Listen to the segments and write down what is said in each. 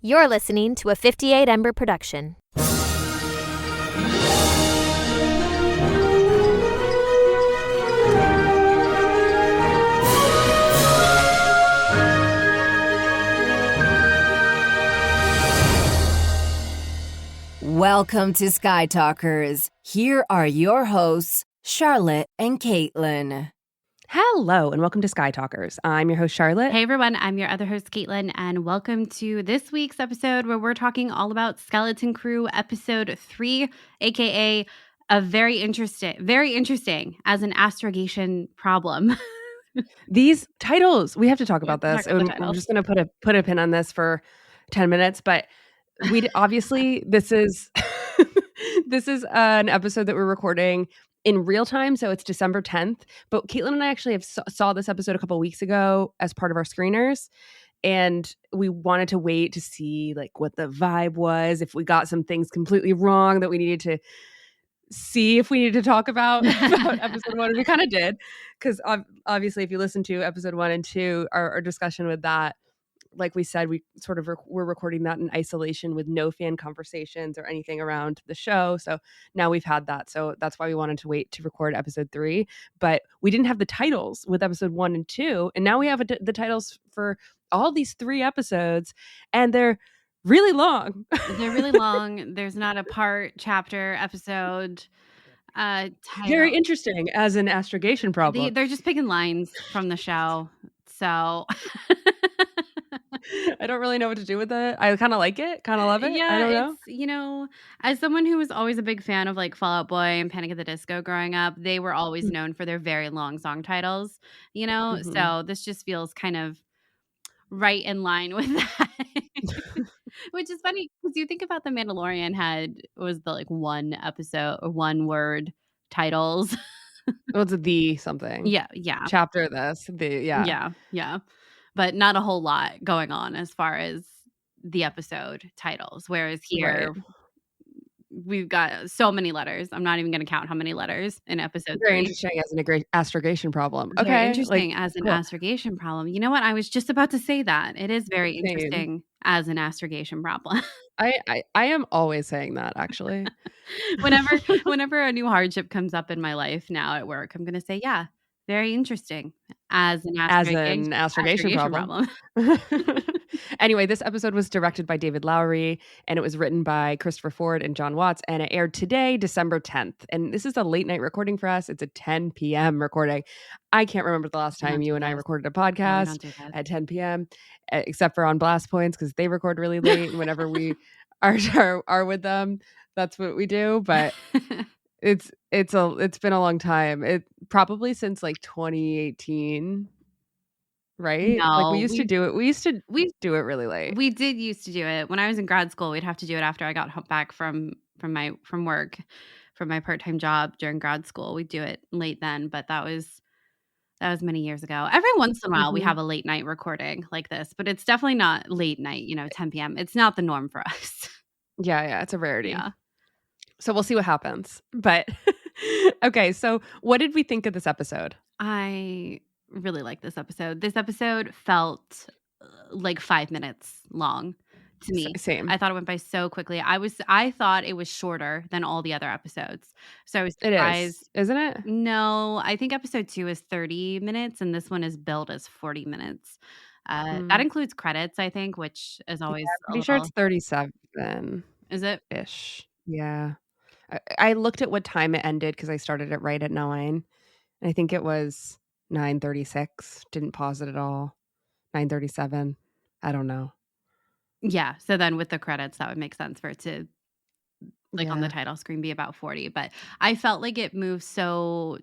You're listening to a 58 Ember production. Welcome to Sky Talkers. Here are your hosts, Charlotte and Caitlin. Hello, and welcome to Sky Talkers. I'm your host, Charlotte. Hey, everyone. I'm your other host, Caitlin, and welcome to this week's episode where we're talking all about Skeleton Crew Episode 3, aka a very interesting as an astrogation problem. These titles, we have to talk about this. Talk about the I'm titles. just going to put a pin on this for 10 minutes, but we obviously this is this is an episode that we're recording in real time, so it's December 10th. But Caitlin and I actually saw this episode a couple weeks ago as part of our screeners, and we wanted to wait to see like what the vibe was, if we got some things completely wrong that we needed to see if we needed to talk about episode 1. We kind of did, because obviously if you listen to episode 1 and 2, our discussion with that, like we said, we sort of we're recording that in isolation with no fan conversations or anything around the show. So now we've had that. So that's why we wanted to wait to record episode 3. But we didn't have the titles with episode 1 and 2. And now we have the titles for all these 3 episodes. And they're really long. They're really long. There's not a part, chapter, episode title. Very interesting as an astrogation problem. They're just picking lines from the show. So... I don't really know what to do with it. I kind of like it, kind of love it. Yeah, I don't know. it's, you know, as someone who was always a big fan of like Fall Out Boy and Panic at the Disco growing up, they were always known for their very long song titles, you know? Mhm. So this just feels kind of right in line with that. Which is funny because you think about The Mandalorian was the like one episode or one word titles. Well, it's the something. Yeah. Chapter this. Yeah. But not a whole lot going on as far as the episode titles. Whereas here, we've got so many letters. I'm not even going to count how many letters in episode 3. Very interesting as an astrogation problem. Very Okay. interesting as an astrogation problem. You know what? I was just about to say that. It is very interesting as an astrogation problem. I am always saying that, actually. Whenever a new hardship comes up in my life now at work, I'm going to say, yeah, very interesting as an astrogation problem. Anyway, this episode was directed by David Lowery, and it was written by Christopher Ford and John Watts, and it aired today, December 10th. And this is a late night recording for us. It's a 10 p.m. recording. I can't remember the last time you and I recorded a podcast at 10 p.m., except for on Blast Points, because they record really late. And whenever we are with them, that's what we do. But it's been a long time. It probably since like 2018. Right? No, like we used to do it. We used to do it really late. We did used to do it. When I was in grad school, we'd have to do it after I got back from work, from my part-time job during grad school. We'd do it late then, but that was many years ago. Every once in a while we have a late night recording like this, but it's definitely not late night, 10 p.m. It's not the norm for us. Yeah, it's a rarity. Yeah. So we'll see what happens. But okay, so what did we think of this episode? I really like this episode. This episode felt like 5 minutes long to me. Same. I thought it went by so quickly. I thought it was shorter than all the other episodes. So I was surprised. It is, isn't it? No, I think episode 2 is 30 minutes and this one is billed as 40 minutes. That includes credits, I think, which is always pretty sure it's 37. Is it? Ish. Yeah. I looked at what time it ended because I started it right at 9. And I think it was 9:36. Didn't pause it at all. 9:37. I don't know. Yeah. So then with the credits, that would make sense for it to, on the title screen, be about 40. But I felt like it moved so...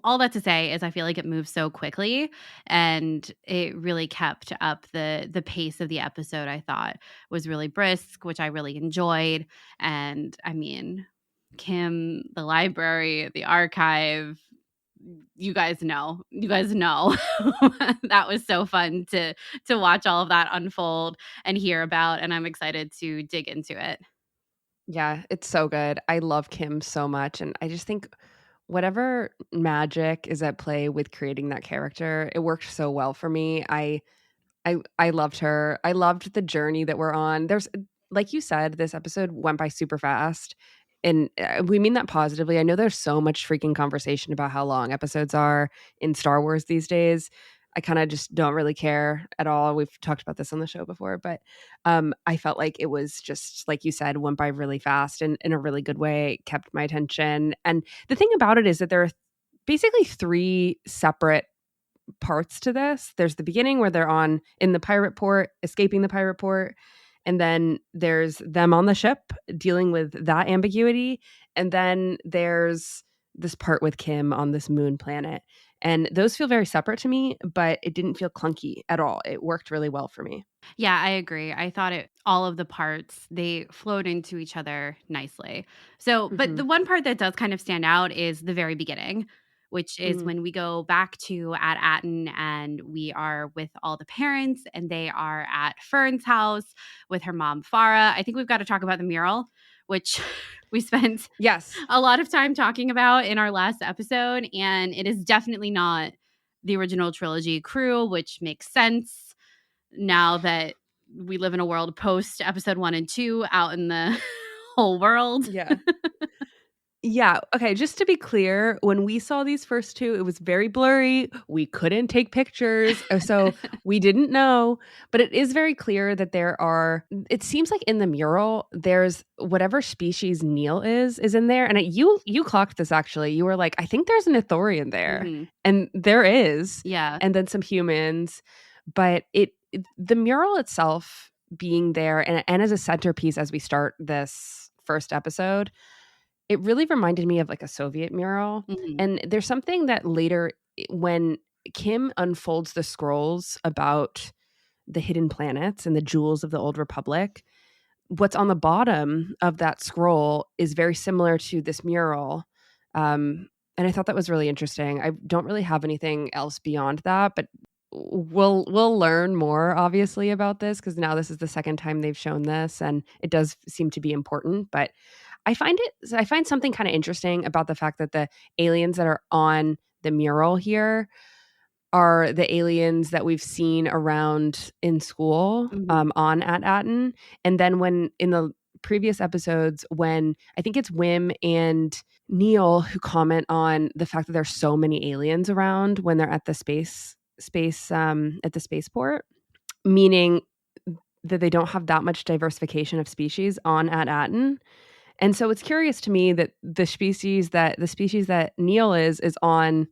all that to say is I feel like it moved so quickly, and it really kept up the pace of the episode. I thought was really brisk, which I really enjoyed. And I mean, Kh'ymm, the library, the archive... You guys know that was so fun to watch all of that unfold and hear about, and I'm excited to dig into it. Yeah, it's so good. I love Kh'ymm so much, and I just think whatever magic is at play with creating that character, it worked so well for me. I I loved her. I loved the journey that we're on. There's, like you said, this episode went by super fast. And we mean that positively. I know there's so much freaking conversation about how long episodes are in Star Wars these days. I kind of just don't really care at all. We've talked about this on the show before, but I felt like it was just, like you said, went by really fast and in a really good way, kept my attention. And the thing about it is that there are basically three separate parts to this. There's the beginning where they're on in the pirate port, escaping the pirate port. And then there's them on the ship dealing with that ambiguity. And then there's this part with Kh'ymm on this moon planet. And those feel very separate to me, but it didn't feel clunky at all. It worked really well for me. Yeah, I agree. I thought all of the parts, they flowed into each other nicely. So, but the one part that does kind of stand out is the very beginning, which is when we go back to At Attin and we are with all the parents and they are at Fern's house with her mom, Farah. I think we've got to talk about the mural, which we spent Yes. a lot of time talking about in our last episode. And it is definitely not the original trilogy crew, which makes sense now that we live in a world post episode 1 and 2 out in the whole world. Yeah. Yeah. Okay. Just to be clear, when we saw these first two, it was very blurry. We couldn't take pictures. So we didn't know. But it is very clear that it seems like in the mural, there's whatever species Neil is in there. And you clocked this actually. You were like, I think there's an Ithorian there. Mhm. And there is. Yeah. And then some humans. But the mural itself being there and as a centerpiece as we start this first episode, it really reminded me of like a Soviet mural. Mhm. And there's something that later, when Kh'ymm unfolds the scrolls about the hidden planets and the jewels of the Old Republic, what's on the bottom of that scroll is very similar to this mural. And I thought that was really interesting. I don't really have anything else beyond that, but we'll learn more obviously about this because now this is the second time they've shown this and it does seem to be important. But I find something kind of interesting about the fact that the aliens that are on the mural here are the aliens that we've seen around in school on At Attin. And then when in the previous episodes, when I think it's Wim and Neil who comment on the fact that there's so many aliens around when they're at the at the spaceport, meaning that they don't have that much diversification of species on At Attin. And so it's curious to me that the species that Neil is on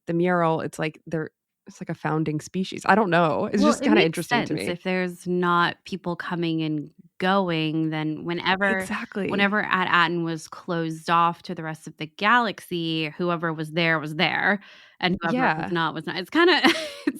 the mural, it's like a founding species. I don't know. It's just kind of interesting to me. If there's not people coming and going, then whenever At Attin was closed off to the rest of the galaxy, whoever was there, and whoever was not. It's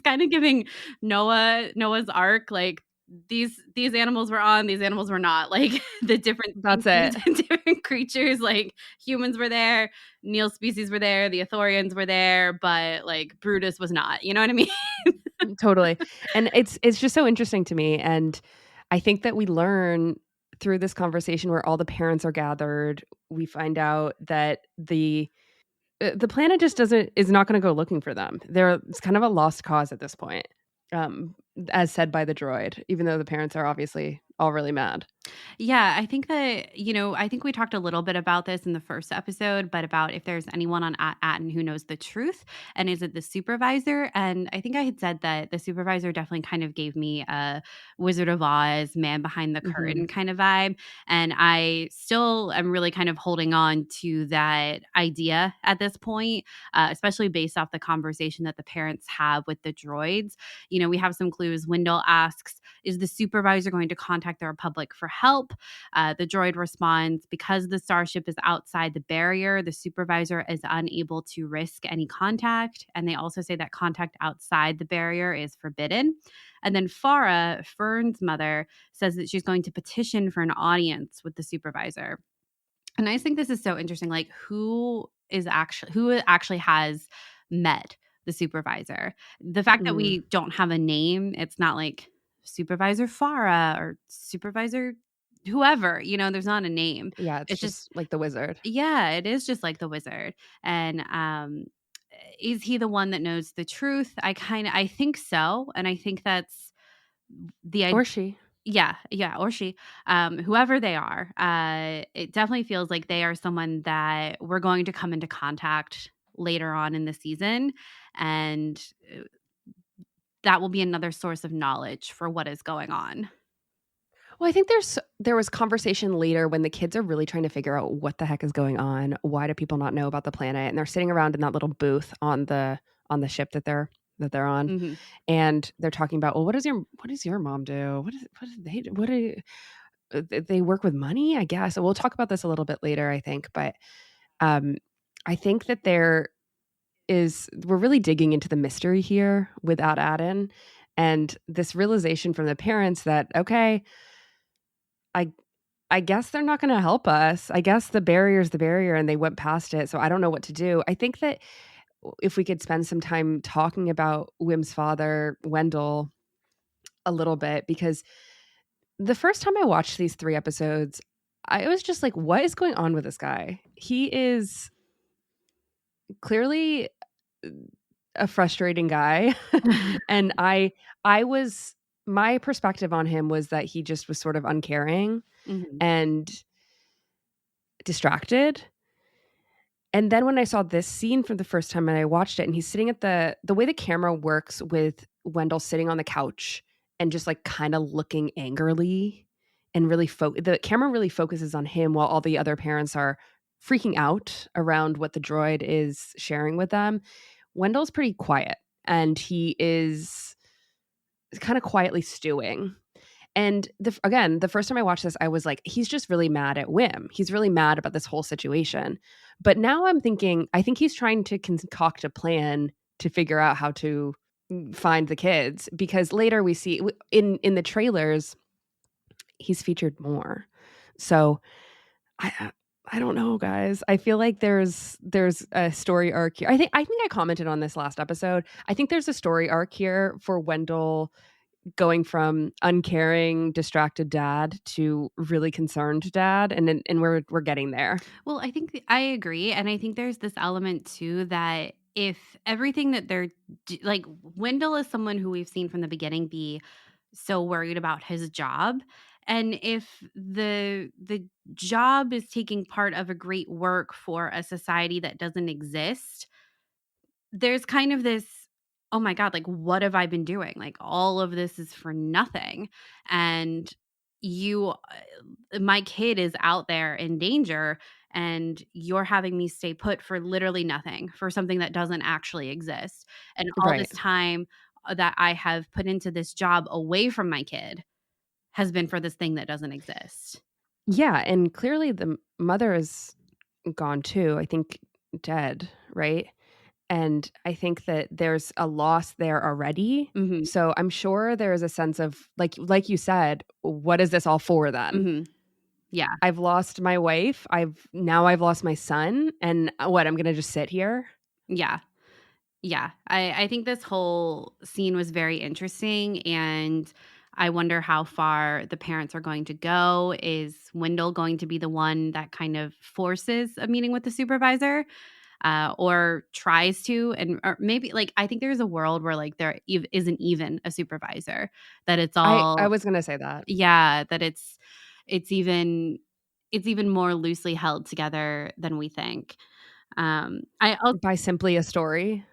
kind of giving Noah's Ark, like these animals were on, these animals were not, like the different different creatures, like humans were there, Neil's species were there, the Ithorians were there, but like Brutus was not, you know what I mean? Totally. And it's just so interesting to me. And I think that we learn through this conversation where all the parents are gathered, we find out that the planet just is not going to go looking for them. It's kind of a lost cause at this point. As said by the droid, even though the parents are obviously all really mad. Yeah, I think that, I think we talked a little bit about this in the first episode, but about if there's anyone on At Attin who knows the truth, and is it the supervisor? And I think I had said that the supervisor definitely kind of gave me a Wizard of Oz, man behind the curtain kind of vibe. And I still am really kind of holding on to that idea at this point, especially based off the conversation that the parents have with the droids. We have some clues. Wendell asks, is the supervisor going to contact the Republic for help? The droid responds, because the starship is outside the barrier, the supervisor is unable to risk any contact. And they also say that contact outside the barrier is forbidden. And then Farah, Fern's mother, says that she's going to petition for an audience with the supervisor. And I just think this is so interesting. Like, who actually has met the supervisor? The fact that we don't have a name, it's not like Supervisor Farah or Supervisor whoever, there's not a name. Yeah, it's just like the wizard. Yeah, it is just like the wizard. And is he the one that knows the truth? I think so. And I think that's the Or she. yeah, or she, whoever they are, it definitely feels like they are someone that we're going to come into contact later on in the season, and that will be another source of knowledge for what is going on. Well, I think there was conversation later when the kids are really trying to figure out what the heck is going on. Why do people not know about the planet? And they're sitting around in that little booth on the ship that they're on, Mhm. and they're talking about, well, what does your mom do? What do they do? What do they work with money? I guess we'll talk about this a little bit later, I think, but um, I think that we're really digging into the mystery here with At Attin, and this realization from the parents that okay, I I guess they're not gonna help us. I guess the barrier's the barrier and they went past it, so I don't know what to do. I think that if we could spend some time talking about Wim's father, Wendell, a little bit, because the first time I watched these 3 episodes, I was just like, "What is going on with this guy?" He is clearly a frustrating guy, and I was my perspective on him was that he just was sort of uncaring Mhm. and distracted. And then when I saw this scene for the first time and I watched it and he's sitting at the way the camera works with Wendell sitting on the couch and just like kind of looking angrily and really the camera really focuses on him while all the other parents are freaking out around what the droid is sharing with them. Wendell's pretty quiet and he is kind of quietly stewing. And again, the first time I watched this, I was like, he's just really mad at Wim. He's really mad about this whole situation. But now I'm thinking, I think he's trying to concoct a plan to figure out how to find the kids, because later we see in the trailers he's featured more. So I don't know, guys. I feel like there's a story arc here. I think I commented on this last episode. I think there's a story arc here for Wendell going from uncaring, distracted dad to really concerned dad, and we're getting there. Well, I think I agree, and I think there's this element too that if everything that like Wendell is someone who we've seen from the beginning be so worried about his job, and if the job is taking part of a great work for a society that doesn't exist, there's kind of this, "Oh my god, like, what have I been doing? Like, all of this is for nothing." And my kid is out there in danger, and you're having me stay put for literally nothing, for something that doesn't actually exist. And all this Right. time, that I have put into this job away from my kid has been for this thing that doesn't exist. Yeah, and clearly the mother is gone too, I think dead, right? And I think that there's a loss there already. Mhm, So I'm sure there is a sense of like you said, what is this all for then? mhm. Yeah. I've lost my wife. I've lost my son, and what, I'm gonna just sit here? Yeah. Yeah, I think this whole scene was very interesting, and I wonder how far the parents are going to go. Is Wendell going to be the one that kind of forces a meeting with the supervisor, or tries to? And or maybe like I think there's a world where like there isn't even a supervisor, that it's I all was gonna say that. yeah, that it's even it's even more loosely held together than we think. I By simply a story.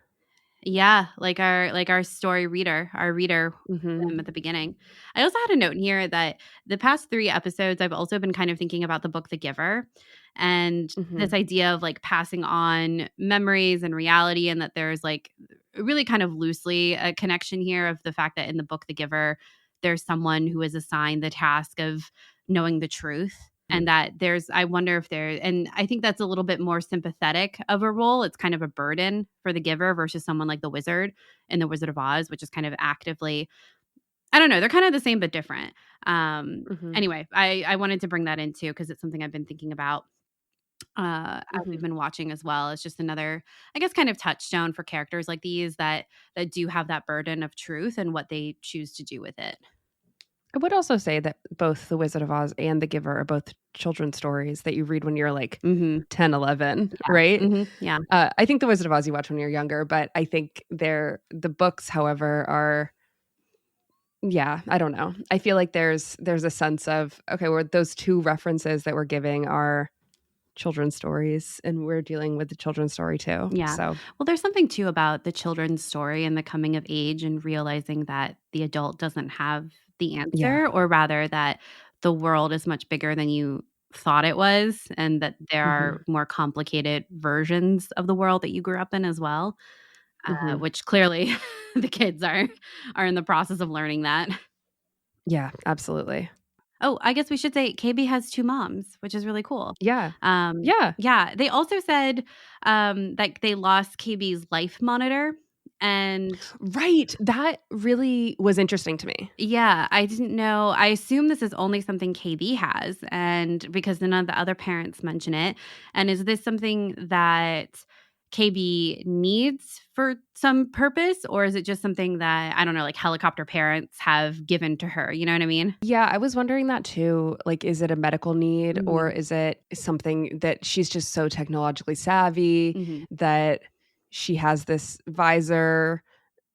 Yeah, like our story reader, our reader Mhm. at the beginning. I also had a note in here that the past 3 episodes, I've also been kind of thinking about the book The Giver, and this Mhm. idea of, like, passing on memories and reality, and that there's, like, really kind of loosely a connection here of the fact that in the book The Giver, there's someone who is assigned the task of knowing the truth, and that there's I wonder if there and I think that's a little bit more sympathetic of a role. It's kind of a burden for the giver versus someone like the wizard in The Wizard of Oz, which is kind of actively I don't know, they're kind of the same but different. Mhm. Anyway, I wanted to bring that in too because it's something I've been thinking about, as we've Mhm. been watching as well. It's just another, I guess, kind of touchstone for characters like these that do have that burden of truth and what they choose to do with it. I would also say that both The Wizard of Oz and The Giver are both children's stories that you read when you're, like, Mhm. 10, 11, Yeah. right? Mhm. Yeah. I think The Wizard of Oz you watch when you're younger, but I think the books, however, are Yeah, I don't know. I feel like there's a sense of, okay, where those two references that we're giving are children's stories, and we're dealing with the children's story too. Yeah. So Well, there's something too about the children's story and the coming of age and realizing that the adult doesn't have the yeah. answer, or rather that the world is much bigger than you thought it was, and that there Hmm. are more complicated versions of the world that you grew up in as well, Hmm. which clearly the kids are in the process of learning that. Yeah, absolutely. Oh, I guess we should say KB has 2 moms, which is really cool. Yeah. Yeah. Yeah, they also said, that they lost KB's life monitor, and Right. That really was interesting to me. yeah, I didn't know. I assume this is only something KB has, and because none of the other parents mention it. And is this something that KB needs for some purpose, or is it just something that, I don't know, like helicopter parents have given to her? You know what I mean? Yeah, I was wondering that too. Like, is it a medical need, or Mhm, is it something that she's just so technologically savvy mhm. that she has this visor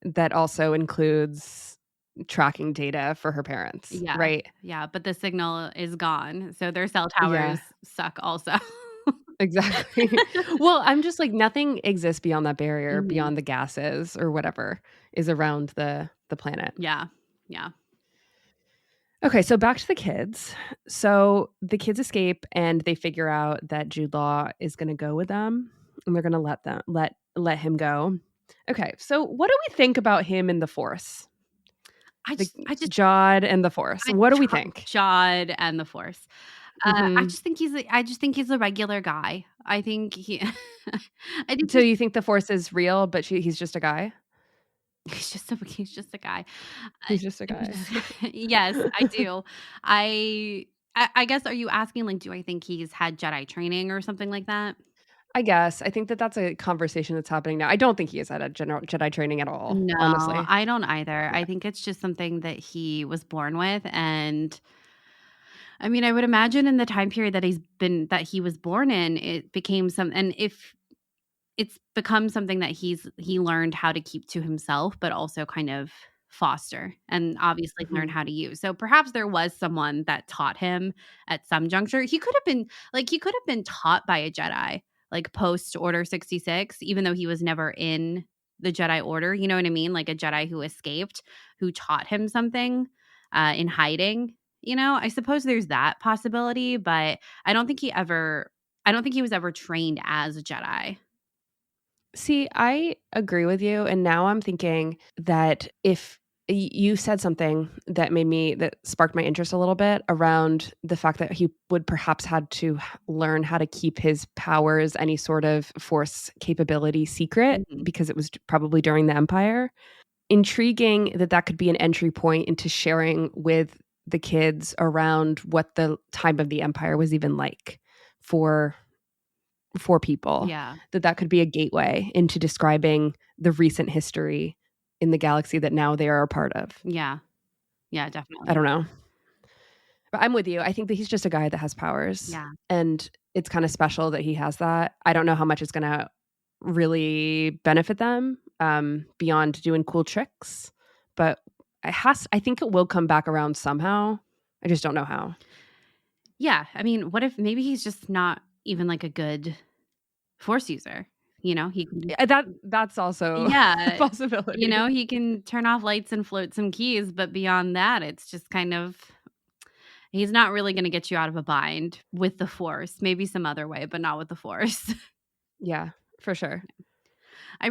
that also includes tracking data for her parents, Yeah, right? yeah, but the signal is gone, so their cell towers Yeah, suck also. exactly. Well, I'm just like, nothing exists beyond that barrier, Mhm. beyond the gases or whatever is around the planet. Yeah, yeah. Okay, so back to the kids. So the kids escape and they figure out that Jude Law is going to go with them, and they're going to let him go. Okay, so what do we think about him in the Force? I The just I just Jod and the Force. I What do we think? Jod and the Force. Hmm. I just think he's a regular guy. I think he I think So you think the Force is real, but he's just a guy? he's just a guy. He's just a guy. Yes, I do. I I guess, are you asking, like, do I think he's had Jedi training or something like that? I guess. I think that that's a conversation that's happening now. I don't think he is at a general Jedi training at all, No, honestly. I don't either. Yeah. I think it's just something that he was born with, and I mean, I would imagine in the time period that he was born in, it became some, and if it's become something that he learned how to keep to himself, but also kind of foster and obviously learn Mhm. how to use. So perhaps there was someone that taught him at some juncture. He could have been taught by a Jedi, like post Order 66, even though he was never in the Jedi Order. You know what I mean? Like a Jedi who escaped, who taught him something in hiding. You know, I suppose there's that possibility, but I don't think he was ever trained as a Jedi. See, I agree with you, and now I'm thinking that if you said something that sparked my interest a little bit around the fact that he would perhaps had to learn how to keep his powers, any sort of force capability secret Mhm. because it was probably during the Empire. Intriguing that that could be an entry point into sharing with the kids around what the time of the Empire was even like for people, Yeah. that that could be a gateway into describing the recent history in the galaxy that now they are a part of. Yeah. Yeah, I definitely. don't know. But I'm with you. I think that he's just a guy that has powers, Yeah. and it's kind of special that he has that. I don't know how much it's going to really benefit them beyond doing cool tricks, but I think it will come back around somehow. I just don't know how. Yeah, I mean, what if maybe he's just not even, like, a good Force user, you know? He can That's also a Yeah, you possibility. know, he can turn off lights and float some keys, but beyond that, it's just kind of he's not really gonna get you out of a bind with the Force, maybe some other way, but not with the Force. Yeah, for sure. I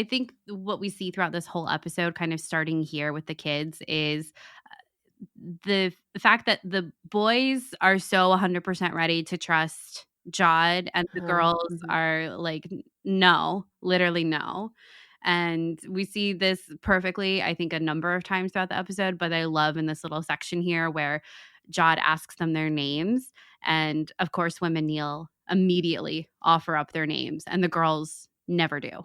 think what we see throughout this whole episode, kind of starting here with the kids, is the fact that the boys are so 100% ready to trust Jod, and the Uh-huh. girls Mhm. are like, No, literally no." And we see this perfectly, I think, a number of times throughout the episode, but I love in this little section here where Jod asks them their names, and of course, women kneel immediately, offer up their names, and the girls never do.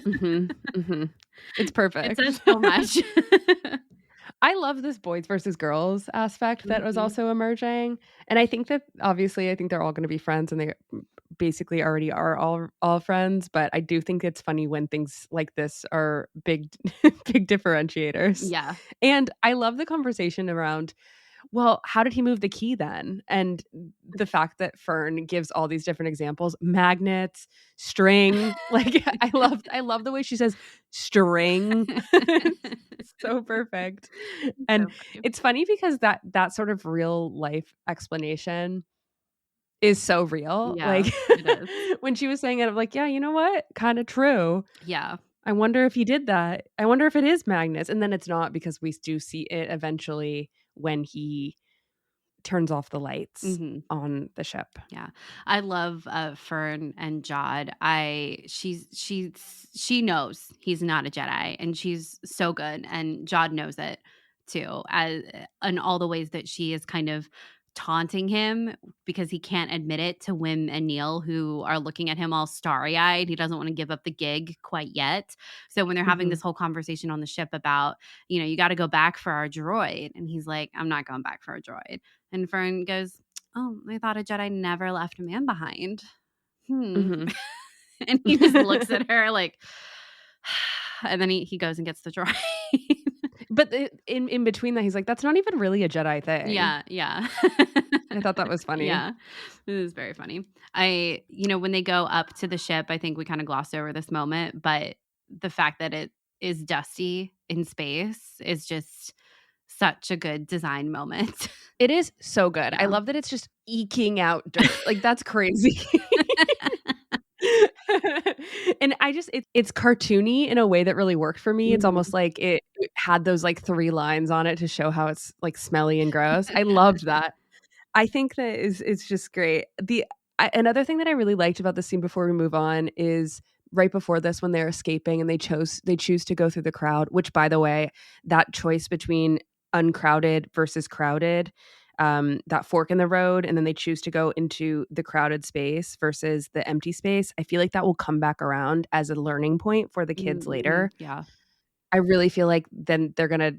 Mhm, mhm. It's It perfect. says so much. I love this boys versus girls aspect that was Mhm. also emerging, and I think that obviously, I think they're all gonna be friends, and they basically already are all friends, but I do think it's funny when things like this are big big differentiators. Yeah. And I love the conversation around, well, how did he move the key then? And the fact that Fern gives all these different examples, magnets, string. Like I love the way she says string. It's so perfect. And So funny. it's funny because that sort of real life explanation is so real. Yeah, Like it is. when she was saying it, I'm like, yeah, you know what? Kind of true. Yeah. I wonder if he did that. I wonder if it is magnets. And then it's not, because we do see it eventually when he turns off the lights Mhm. on the ship. Yeah. I love Fern and Jod. She knows he's not a Jedi, and she's so good, and Jod knows it too. As in all the ways that she is kind of taunting him because he can't admit it to Wim and Neil, who are looking at him all starry-eyed. He doesn't want to give up the gig quite yet. So when they're having Mhm. this whole conversation on the ship about, you got to go back for our droid, and he's like, I'm not going back for a droid. And Fern goes, oh, I thought a Jedi never left a man behind. Mhm. And he just looks at her like, and then he goes and gets the droid. But in between that, he's like, that's not even really a Jedi thing. Yeah, yeah. I thought that was funny. Yeah, it was very funny. When they go up to the ship, I think we kind of glossed over this moment, but the fact that it is dusty in space is just such a good design moment. It is so good. I Yeah. love that it's just eking out dirt. Like, that's crazy. And it's cartoony in a way that really worked for me. It's almost like it had those like 3 lines on it to show how it's like smelly and gross. I loved that. I think that it's just great. Another thing that I really liked about the scene before we move on is right before this, when they're escaping and they choose to go through the crowd, which, by the way, that choice between uncrowded versus crowded, that fork in the road, and then they choose to go into the crowded space versus the empty space. I feel like that will come back around as a learning point for the kids later. Yeah. I really feel like then they're going to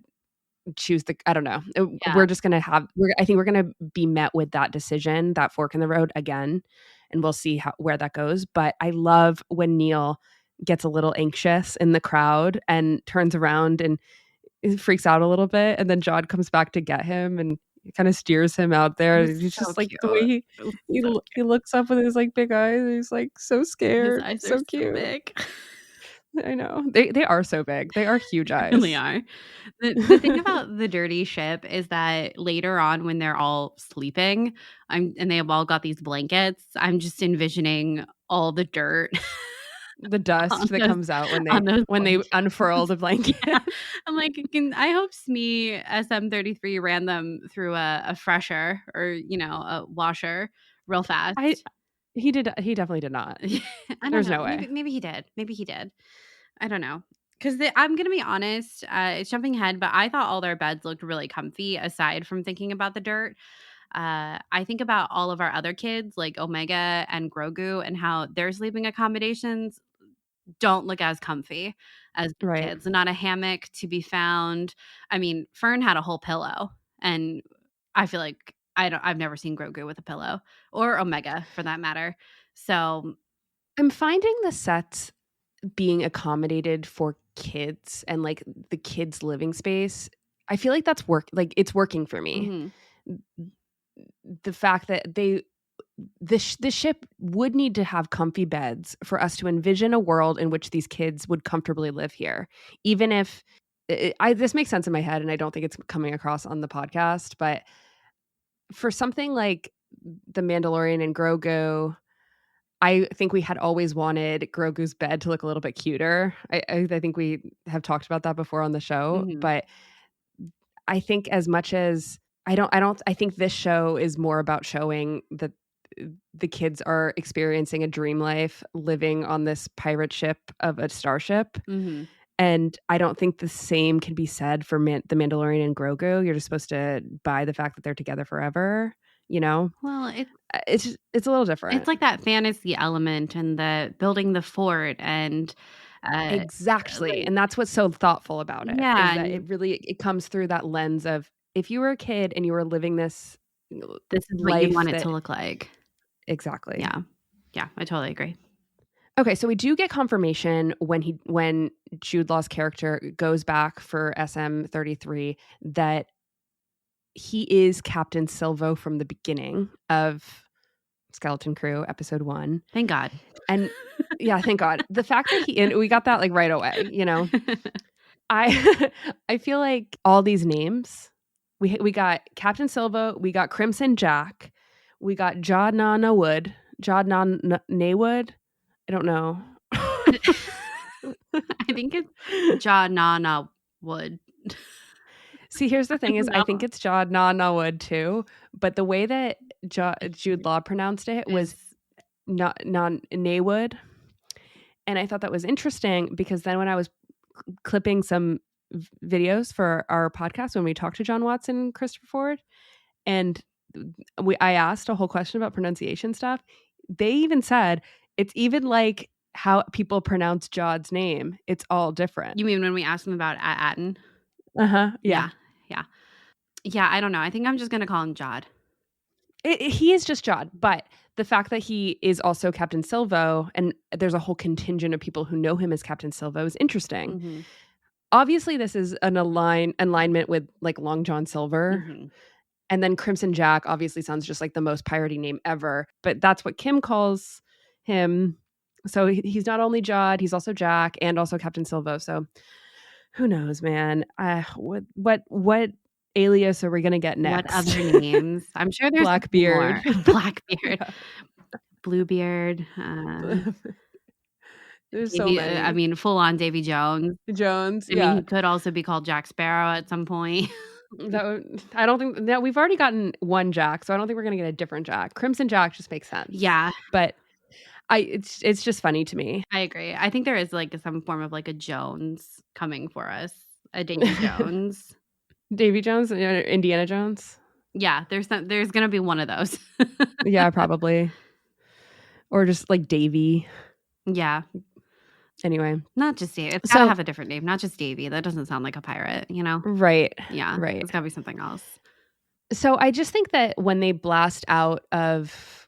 choose I don't know. Yeah. We're just going to I think we're going to be met with that decision, that fork in the road again, and we'll see where that goes. But I love when Neil gets a little anxious in the crowd and turns around and freaks out a little bit. And then Jod comes back to get him and kind of steers him out there. It was He's so just like cute. the way It was he so he looks up with his like big eyes. He's like so His scared. eyes So are so cute. big. I know. They are so big. They are huge eyes. They really are. The thing about the dirty ship is that later on, when they're all sleeping, and they've all got these blankets, I'm just envisioning all the dirt The dust on that those comes out when those they blankets. unfurl the blanket. Yeah. I'm like, I hope Smee SM33 ran them through a fresher or, a washer real fast. He definitely did not. I don't There's know. no way. Maybe he did. Maybe he did. I don't know. Because I'm going to be honest, it's jumping ahead, but I thought all their beds looked really comfy aside from thinking about the dirt. I think about all of our other kids like Omega and Grogu and how their sleeping accommodations don't look as comfy as the Right. kids. Not a hammock to be found. I mean, Fern had a whole pillow, and I feel like I've never seen Grogu with a pillow, or Omega for that matter. So I'm finding the sets being accommodated for kids and like the kids' living space. I feel like it's working for me. The fact that the ship would need to have comfy beds for us to envision a world in which these kids would comfortably live here, even if this makes sense in my head and I don't think it's coming across on the podcast. But for something like the Mandalorian and Grogu, I think we had always wanted Grogu's bed to look a little bit cuter. I think we have talked about that before on the show, but I think as much as I think this show is more about showing that the kids are experiencing a dream life living on this pirate ship of a starship. And I don't think the same can be said for the Mandalorian and Grogu. You're just supposed to buy the fact that they're together forever, Well, it's a little different. it's like that fantasy element and the building the fort and Exactly. And that's what's so thoughtful about it, is yeah, that it comes through that lens of, if you were a kid and you were living this this is what you life want it that to look like. exactly. Yeah. Yeah, I totally agree. Okay, so we do get confirmation when Jude Law's character goes back for SM-33 that he is Captain Silvo from the beginning of Skeleton Crew episode 1. Thank God. And yeah, thank God. The fact that and we got that like right away, you know. I I feel like all these names, we got Captain Silvo, we got Crimson Jack, we got Jodnana Wood, Naywood. I don't know. I think it's Jodnana Wood. See, here's the thing is I think No. it's Jodnana Wood too, but the way that Jude Law pronounced it was Naywood. And I thought that was interesting because then when I was clipping some videos for our podcast when we talked to John Watson and Christopher Ford, and I asked a whole question about pronunciation stuff. They even said it's even like how people pronounce Jod's name. It's all different. You mean when we asked him about At Attin? Yeah. Yeah, I don't know. I think I'm just going to call him Jod. He is just Jod, but the fact that he is also Captain Silvo, and there's a whole contingent of people who know him as Captain Silvo, is interesting. Mm-hmm. Obviously, this is an alignment with like Long John Silver. Mm-hmm. And then Crimson Jack obviously sounds just like the most piratey name ever, but that's what Kh'ymm calls him. So he's not only Jod, he's also Jack and also Captain Silvo. So who knows, man? What alias are we gonna get next? What other names? I'm sure there's Blackbeard. more. Blackbeard. Bluebeard. There's so many. I mean, full on Davy Jones. Jones. I mean, he could also be called Jack Sparrow at some point. I don't think that we've already gotten one Jack, so I don't think we're gonna get a different Jack. Crimson Jack just makes sense. Yeah, but it's just funny to me. I agree. I think there is like some form of like a Jones coming for us, a Davy Jones. Davy Jones, Indiana Jones. Yeah, there's gonna be one of those. Yeah, probably, or just like Davy. Yeah. Anyway, not just Davy. It's gotta have a different name, not just Davy. That doesn't sound like a pirate, you know? Right. Yeah. Right. It's gotta be something else. So I just think that when they blast out of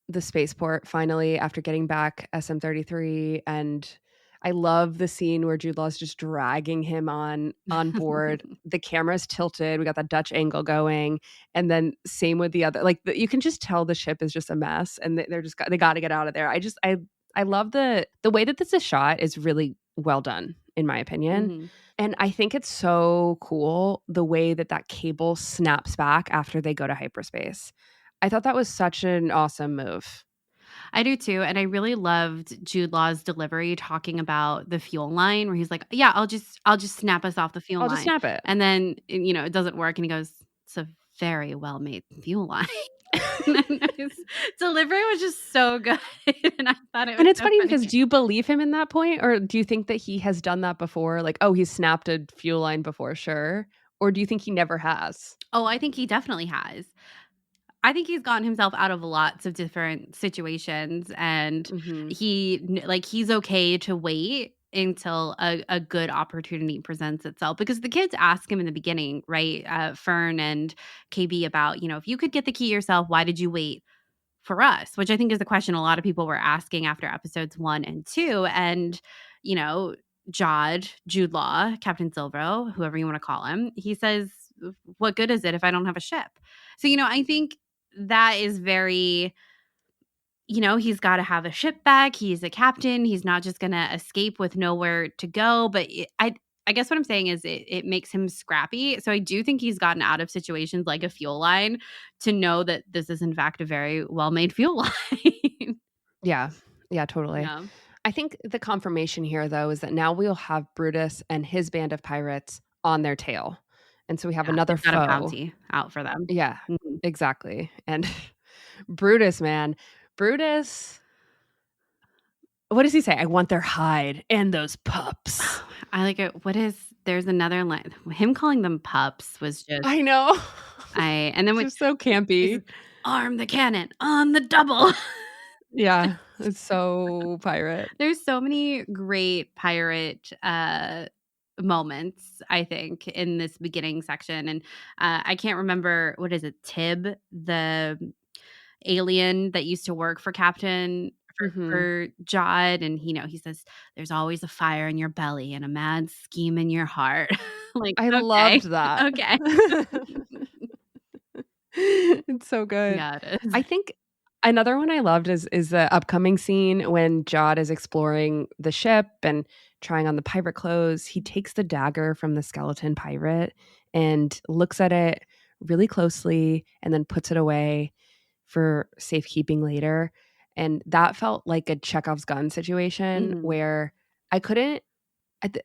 the spaceport finally after getting back SM-33, and I love the scene where Jude Law's just dragging him on board. The camera's tilted. We got that Dutch angle going, and then same with the other. Like you can just tell the ship is just a mess, and they got to get out of there. I love the way that this is shot is really well done, in my opinion. Mm-hmm. And I think it's so cool the way that cable snaps back after they go to hyperspace. I thought that was such an awesome move. I do too. And I really loved Jude Law's delivery talking about the fuel line where he's like, yeah, I'll just snap us off the fuel line. I'll just snap it. And then, it doesn't work. And he goes, it's a very well-made fuel line. His delivery was just so good. And I thought it was it's so funny because do you believe him in that point? Or do you think that he has done that before? Like, oh, he's snapped a fuel line before, sure. Or do you think he never has? Oh, I think he definitely has. I think he's gotten himself out of lots of different situations, and he's okay to wait until a good opportunity presents itself, because the kids ask him in the beginning, right? Fern and KB about, if you could get the key yourself, why did you wait for us? Which I think is the question a lot of people were asking after episodes 1 and 2. And, Jude Law, Captain Silvo, whoever you want to call him, he says, what good is it if I don't have a ship? So, I think that is very, he's got to have a ship back. He's a captain. He's not just going to escape with nowhere to go. But I guess what I'm saying is it makes him scrappy. So I do think he's gotten out of situations like a fuel line to know that this is in fact a very well-made fuel line. Yeah, totally. Yeah. I think the confirmation here, though, is that now we'll have Brutus and his band of pirates on their tail. And so we have another foe. Got a bounty out for them. Yeah, exactly. And Brutus, man. Brutus, what does he say? I want their hide and those pups. I like it. There's another line. Him calling them pups was just. I know. And then it's so campy. Arm the cannon on the double. Yeah, it's so pirate. There's so many great pirate moments, I think, in this beginning section. And I can't remember, what is it, Tib, the alien that used to work for Captain Mhm. for Jod, and he says, "There's always a fire in your belly and a mad scheme in your heart." Like, I okay, loved that. okay. It's so good. Yeah, it is. I think another one I loved is the upcoming scene when Jod is exploring the ship and trying on the pirate clothes. He takes the dagger from the skeleton pirate and looks at it really closely and then puts it away for safekeeping later. And that felt like a Chekhov's gun situation Mhm. where I couldn't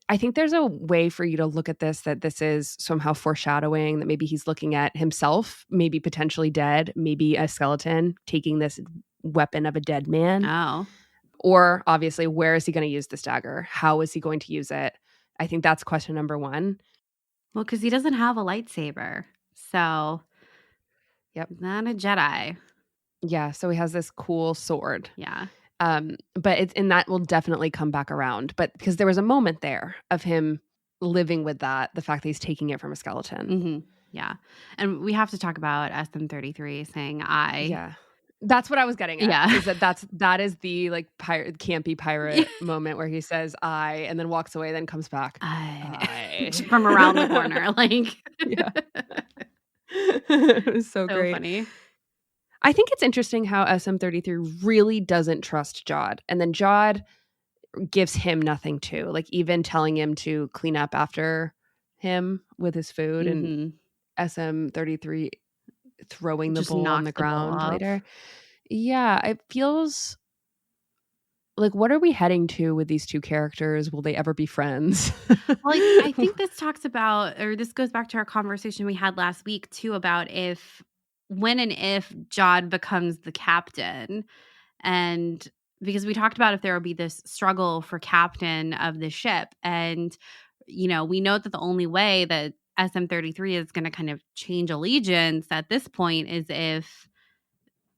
I think there's a way for you to look at this that this is somehow foreshadowing that maybe he's looking at himself, maybe potentially dead, maybe a skeleton taking this weapon of a dead man. Oh. Or obviously, where is he going to use this dagger? How is he going to use it? I think that's question number one. Well, because he doesn't have a lightsaber, so Yep. he's not a Jedi. Yeah. So he has this cool sword. Yeah. But it's and that will definitely come back around. But because there was a moment there of him living with that, the fact that he's taking it from a skeleton. Mhm. Yeah. And we have to talk about SM-33 saying I. Yeah. That's what I was getting at, Yeah. is that is the, like, pirate campy pirate moment where he says, "I," and then walks away, then comes back. I. "I." From around the corner, like. Yeah. It was so So great. funny. I think it's interesting how SM-33 really doesn't trust Jod, and then Jod gives him nothing too, like, even telling him to clean up after him with his food, and Mhm. SM-33 throwing the Just bowl on knocks the the bowl ground off. later. Yeah, it feels like, what are we heading to with these 2 characters? Will they ever be friends? Well, I think this talks about, or this goes back to our conversation we had last week too, about if when and if Jod becomes the captain. And because we talked about if there will be this struggle for captain of the ship. And, we know that the only way that SM-33 is going to kind of change allegiance at this point is if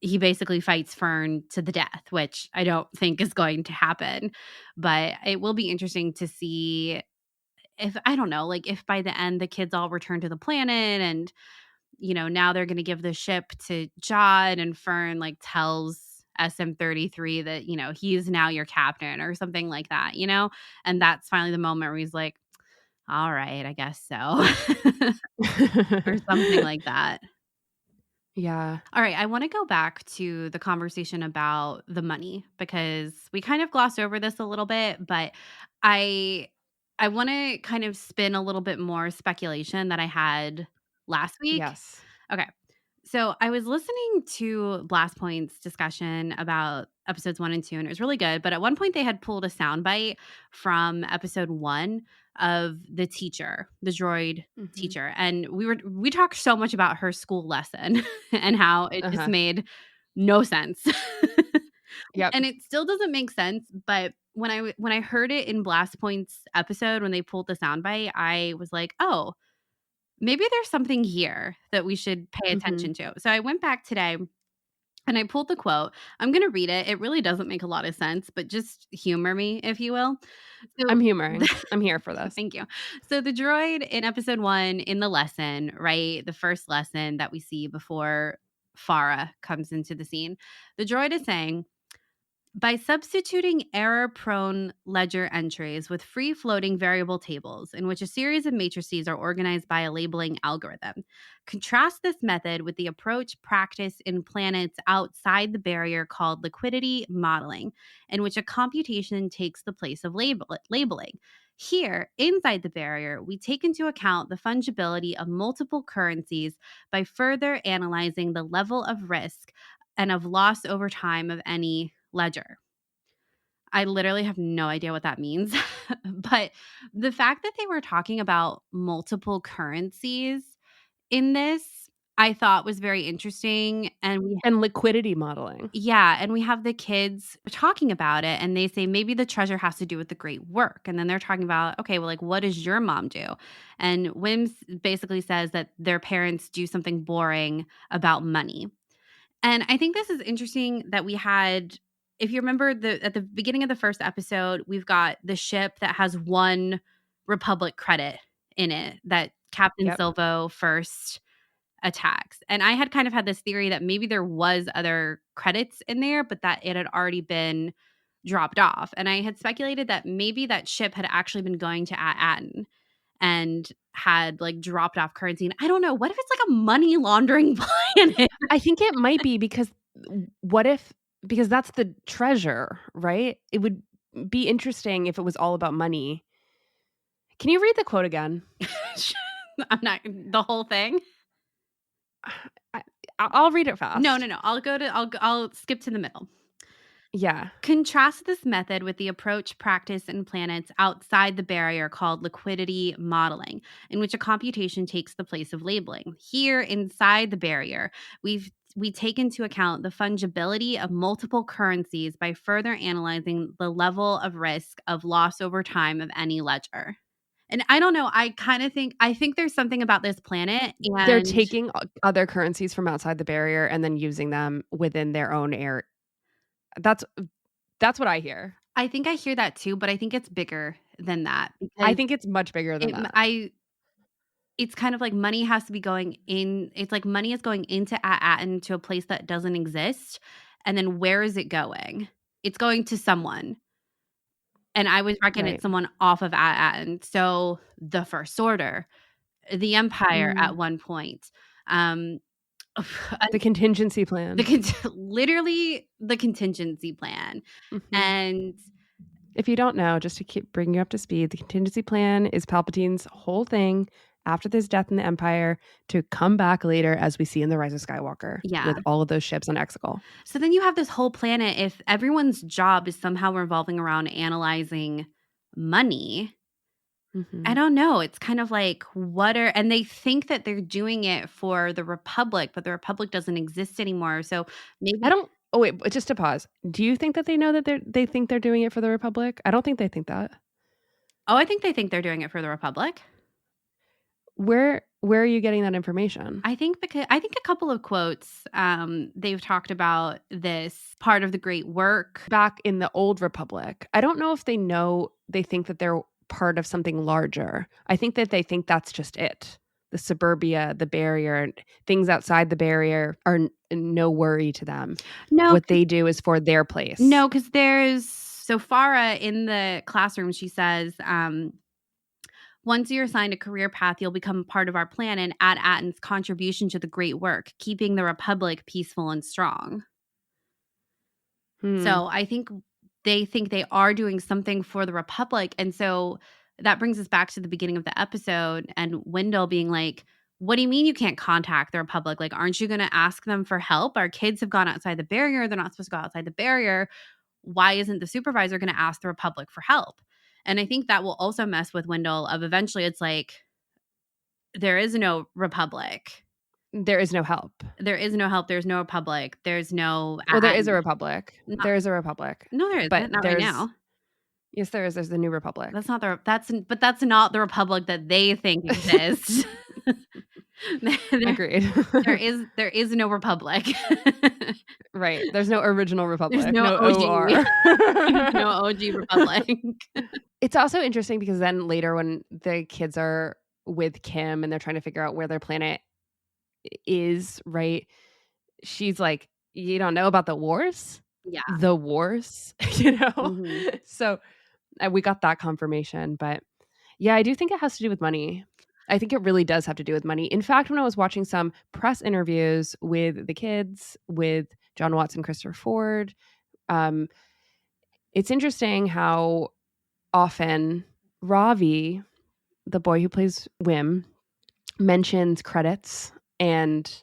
he basically fights Fern to the death, which I don't think is going to happen. But it will be interesting to see if, I don't know, like if by the end the kids all return to the planet and, now they're going to give the ship to Jod and Fern like tells SM-33 that, he's now your captain or something like that. And that's finally the moment where he's like, all right, I guess so. Or something like that. Yeah. All right, I want to go back to the conversation about the money because we kind of glossed over this a little bit, but I I want to kind of spin a little bit more speculation that I had last week. Yes. Okay. So I was listening to Blast Point's discussion about episodes 1 and 2, and it was really good. But at one point, they had pulled a soundbite from episode 1 of the teacher, the droid Mhm. teacher, and we talked so much about her school lesson and how it just Uh-huh. made no sense, Yep. and it still doesn't make sense. But when I heard it in Blast Point's episode when they pulled the soundbite, I was like, oh, maybe there's something here that we should pay Mhm. attention to. So I went back today and I pulled the quote. I'm going to read it. It really doesn't make a lot of sense, but just humor me, if you will. So, I'm humoring. I'm here for this. thank you. So, the droid in episode 1 in the lesson, right? The first lesson that we see before Farah comes into the scene, the droid is saying, by substituting error-prone ledger entries with free-floating variable tables in which a series of matrices are organized by a labeling algorithm, contrast this method with the approach practiced in planets outside the barrier called liquidity modeling, in which a computation takes the place of labeling. Here, inside the barrier, we take into account the fungibility of multiple currencies by further analyzing the level of risk and of loss over time of any ledger. I literally have no idea what that means. But the fact that they were talking about multiple currencies in this, I thought was very interesting. And And liquidity modeling. and we have the kids talking about it and they say maybe the treasure has to do with the great work. And then they're talking about, okay, well, like, what does your mom do? And Wims basically says that their parents do something boring about money. And I think this is interesting that we had, if you remember at the beginning of the first episode, we've got the ship that has 1 Republic credit in it that Captain Yep. Silvo first attacks. And I had kind of had this theory that maybe there was other credits in there, but that it had already been dropped off. And I had speculated that maybe that ship had actually been going to At Attin and had like dropped off currency. And I don't know, what if it's like a money laundering planet? I think it might be because because that's the treasure, right? It would be interesting if it was all about money. Can you read the quote again? I'm not the whole thing. I'll read it fast. No. I'll skip to the middle. Yeah. Contrast this method with the approach practiced in planets outside the barrier called liquidity modeling, in which a computation takes the place of labeling. Here, inside the barrier, we take into account the fungibility of multiple currencies by further analyzing the level of risk of loss over time of any ledger. And I don't know, I think there's something about this planet, and They're taking other currencies from outside the barrier and then using them within their own area. That's what I hear. I think I hear that too, but I think it's bigger than that. I think it's much bigger than that. It's kind of like money has to be going in. It's like money is going into At Attin to a place that doesn't exist. And then where is it going? It's going to someone. And I would reckon it's someone off of At Attin. So the First Order, the Empire at one point. The contingency plan. Literally the contingency plan. Mm-hmm. And if you don't know, just to keep bringing you up to speed, the contingency plan is Palpatine's whole thing after his death in the Empire to come back later, as we see in The Rise of Skywalker, with all of those ships on Exegol. So then you have this whole planet. If everyone's job is somehow revolving around analyzing money, I don't know. It's kind of like and they think that they're doing it for the Republic, but the Republic doesn't exist anymore. So maybe Oh wait, just to pause. Do you think that they know that they think they're doing it for the Republic? I don't think they think that. Oh, I think they think they're doing it for the Republic. Where are you getting that information? I think a couple of quotes. They've talked about this part of the great work back in the old Republic. I don't know if they think that they're part of something larger. I think that they think that's just it. The suburbia, the barrier, things outside the barrier are no worry to them. No, what they do is for their place. No, because so Farah in the classroom, she says, once you're assigned a career path, you'll become part of our plan and At Attin's contribution to the great work, keeping the Republic peaceful and strong. So I think they are doing something for the Republic. And so that brings us back to the beginning of the episode and Wendell being like, what do you mean you can't contact the Republic? Like, aren't you going to ask them for help? Our kids have gone outside the barrier. They're not supposed to go outside the barrier. Why isn't the supervisor going to ask the Republic for help? And I think that will also mess with Wendell of eventually it's like, there is no Republic. There is no help. There is no help. There's no Republic. There's no... Well, there is a Republic. There is a Republic. No, there isn't. But not right now. Yes, there is. There's the New Republic. That's not that's not the Republic that they think exists. Agreed. there is no Republic. Right. There's no original Republic. There's no OG. OR. No OG Republic. It's also interesting because then later when the kids are with Kh'ymm and they're trying to figure out where their planet is, right? She's like, you don't know about the wars? Yeah. The wars, Mm-hmm. So we got that confirmation. But yeah, I do think it has to do with money. I think it really does have to do with money. In fact, when I was watching some press interviews with the kids, with John Watts and Christopher Ford, it's interesting how often Ravi, the boy who plays Wim, mentions credits and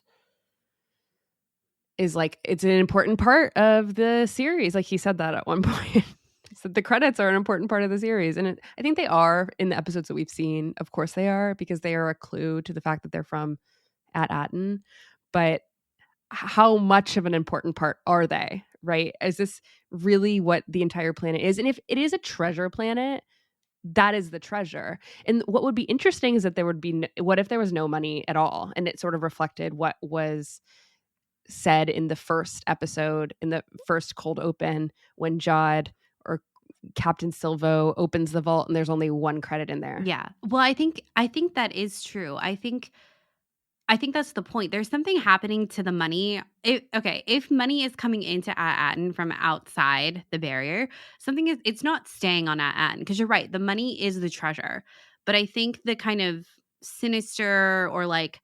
is like, it's an important part of the series. Like he said that at one point. He said the credits are an important part of the series. And I think they are in the episodes that we've seen. Of course they are, because they are a clue to the fact that they're from At Attin. But how much of an important part are they, right? Is this really what the entire planet is? And if it is a treasure planet, that is the treasure. And what would be interesting is that there would be, what if there was no money at all? And it sort of reflected what was said in the first episode, in the first cold open, when Jod or Captain Silvo opens the vault and there's only one credit in there. Yeah. Well, I think that is true. I think I think that's the point. There's something happening to the money. If money is coming into At Attin from outside the barrier, it's not staying on At Attin, because you're right. The money is the treasure. But I think the kind of sinister, or like,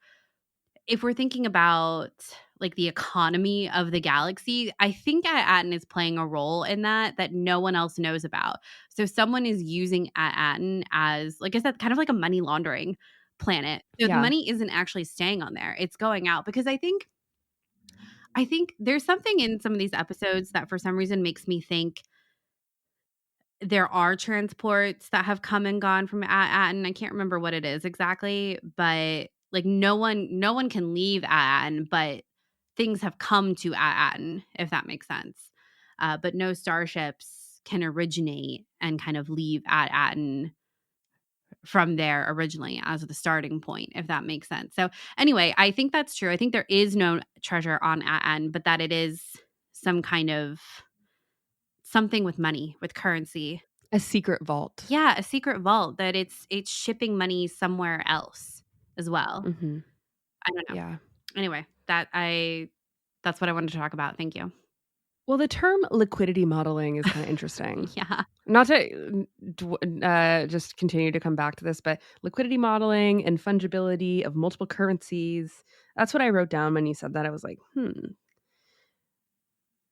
if we're thinking about like the economy of the galaxy, I think At Attin is playing a role in that no one else knows about. So someone is using At Attin as, like I said, kind of like a money laundering planet. So the Yeah. money isn't actually staying on there. It's going out, because I think there's something in some of these episodes that for some reason makes me think there are transports that have come and gone from At Attin. I can't remember what it is exactly, but like no one can leave At Attin, but things have come to At Attin, if that makes sense. But no starships can originate and kind of leave At Attin from there originally as the starting point, if that makes sense. So anyway, I think that's true. I think there is no treasure on At Attin, but that it is some kind of something with money, with currency. A secret vault. Yeah, a secret vault that it's shipping money somewhere else as well. Mm-hmm. I don't know. Yeah. Anyway, that's what I wanted to talk about. Thank you. Well, the term liquidity modeling is kind of interesting. Yeah. Not to just continue to come back to this, but liquidity modeling and fungibility of multiple currencies. That's what I wrote down when you said that. I was like,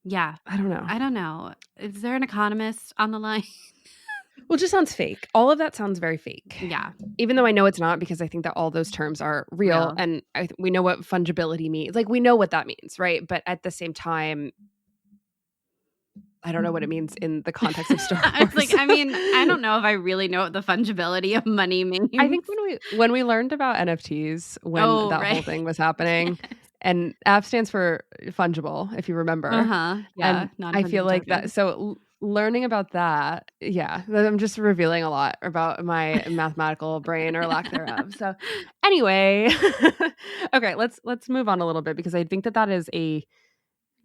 Yeah. I don't know. I don't know. Is there an economist on the line? Well, it just sounds fake. All of that sounds very fake. Yeah. Even though I know it's not, because I think that all those terms are real. And we know what fungibility means. Like, we know what that means, right? But at the same time, I don't know what it means in the context of Star Wars. It's like, I mean, I don't know if I really know what the fungibility of money means. I think when we learned about NFTs, when whole thing was happening, and F stands for fungible, if you remember. Yeah. And I feel like that. So learning about that, yeah, I'm just revealing a lot about my mathematical brain, or lack thereof. So anyway, okay, let's move on a little bit, because I think that is a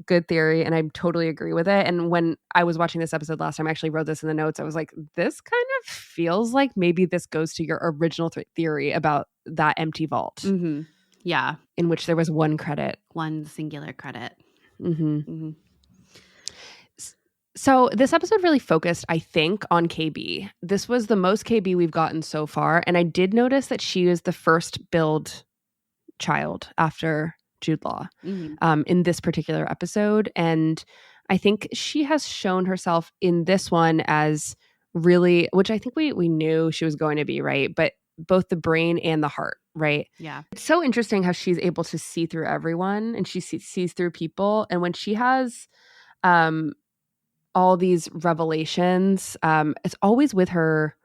good theory, and I totally agree with it. And when I was watching this episode last time, I actually wrote this in the notes. I was like, this kind of feels like maybe this goes to your original theory about that empty vault. Mm-hmm. Yeah. In which there was one singular credit. Mm-hmm. Mm-hmm. So this episode really focused, I think, on KB. This was the most KB we've gotten so far. And I did notice that she is the first build child after Jude Law in this particular episode. And I think she has shown herself in this one as really, which I think we knew she was going to be, right? But both the brain and the heart, right? Yeah. It's so interesting how she's able to see through everyone, and she sees through people. And when she has all these revelations, it's always with her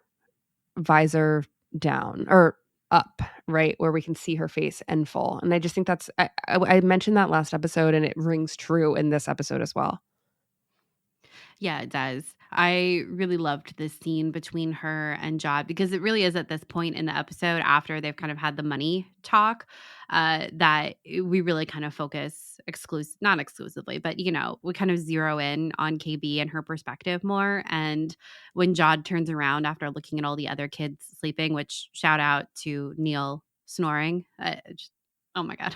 visor down or up, right, where we can see her face in full. And I just think that's I mentioned that last episode, and it rings true in this episode as well. Yeah, it does. I really loved this scene between her and Jod, because it really is at this point in the episode, after they've kind of had the money talk, that we really kind of focus not exclusively, but we kind of zero in on KB and her perspective more. And when Jod turns around after looking at all the other kids sleeping, which shout out to Neil snoring, oh my God.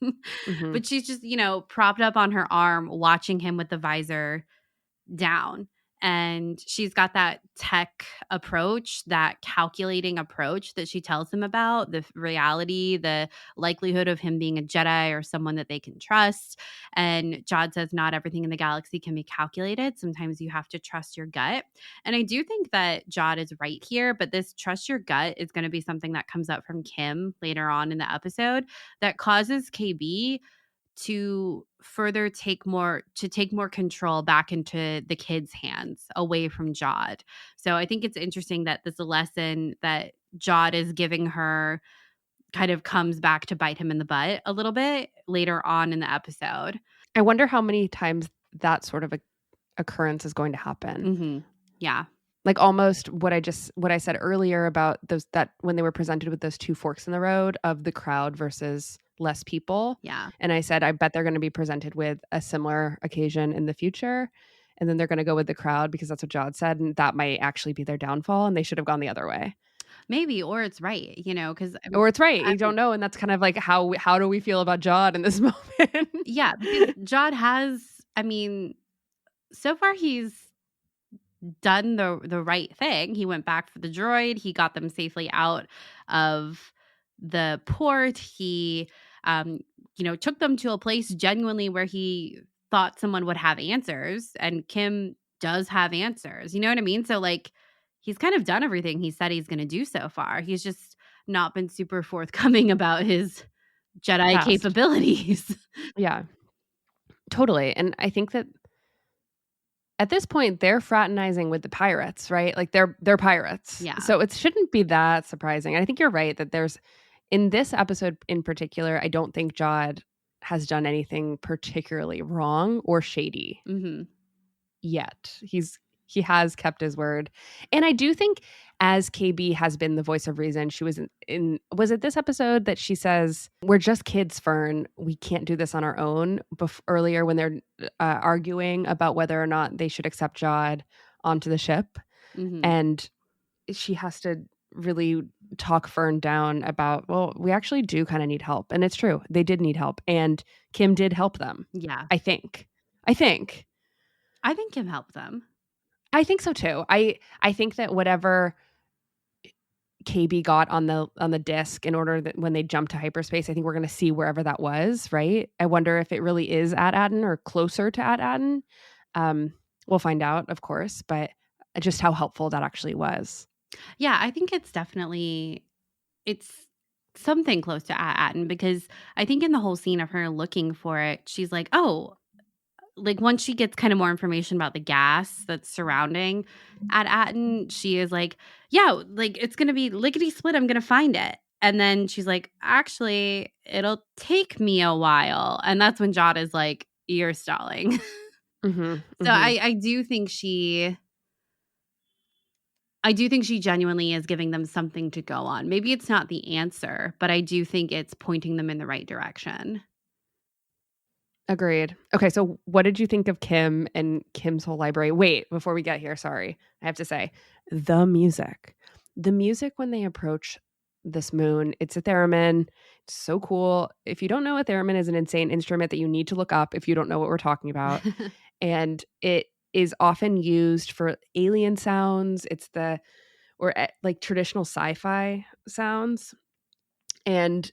Mm-hmm. But she's just, propped up on her arm, watching him with the visor down. And she's got that tech approach, that calculating approach that she tells him about, the reality, the likelihood of him being a Jedi or someone that they can trust. And Jod says not everything in the galaxy can be calculated. Sometimes you have to trust your gut. And I do think that Jod is right here, but this trust your gut is going to be something that comes up from Kh'ymm later on in the episode that causes KB to further take more control back into the kids' hands, away from Jod. So I think it's interesting that this lesson that Jod is giving her kind of comes back to bite him in the butt a little bit later on in the episode. I wonder how many times that sort of occurrence is going to happen. Mm-hmm. Yeah. Like almost what I said earlier about those, that when they were presented with those two forks in the road of the crowd versus less people. Yeah. And I said, I bet they're going to be presented with a similar occasion in the future. And then they're going to go with the crowd because that's what Jod said. And that might actually be their downfall. And they should have gone the other way. Maybe, or it's right, because Or it's right. You don't know, and that's kind of like how do we feel about Jod in this moment? yeah, because Jod has, I mean, so far he's done the right thing. He went back for the droid. He got them safely out of the port. He, um, took them to a place genuinely where he thought someone would have answers, and Kh'ymm does have answers. You know what I mean? So like, he's kind of done everything he said he's going to do so far. He's just not been super forthcoming about his Jedi Past. capabilities. Yeah. Totally. And I think that at this point they're fraternizing with the pirates, right? Like they're pirates. Yeah. So it shouldn't be that surprising. And I think you're right that there's in this episode in particular, I don't think Jod has done anything particularly wrong or shady hmm yet. He has kept his word. And I do think as KB has been the voice of reason, she was in was it this episode that she says, "We're just kids, Fern. We can't do this on our own." Earlier when they're arguing about whether or not they should accept Jod onto the ship, hmm and she has to really talk Fern down about, well, we actually do kind of need help. And it's true. They did need help. And Kh'ymm did help them. Yeah. I think. I think. I think Kh'ymm helped them. I think so too. I think that whatever KB got on the disc in order that when they jump to hyperspace, I think we're going to see wherever that was, right? I wonder if it really is at Attin or closer to At Attin. We'll find out, of course, but just how helpful that actually was. Yeah, I think it's something close to At Attin because I think in the whole scene of her looking for it, she's like, "Oh," like once she gets kind of more information about the gas that's surrounding At Attin, she is like, "Yeah, like it's gonna be lickety split. I'm gonna find it." And then she's like, "Actually, it'll take me a while." And that's when Jod is like, "You're stalling." Mm-hmm, So mm-hmm. I do think she genuinely is giving them something to go on. Maybe it's not the answer, but I do think it's pointing them in the right direction. Agreed. Okay, so what did you think of Kh'ymm and Kim's whole library? Wait, before we get here, sorry. I have to say, the music. The music when they approach this moon, it's a theremin. It's so cool. If you don't know, a theremin is an insane instrument that you need to look up if you don't know what we're talking about. And it is often used for alien sounds. It's like traditional sci-fi sounds. And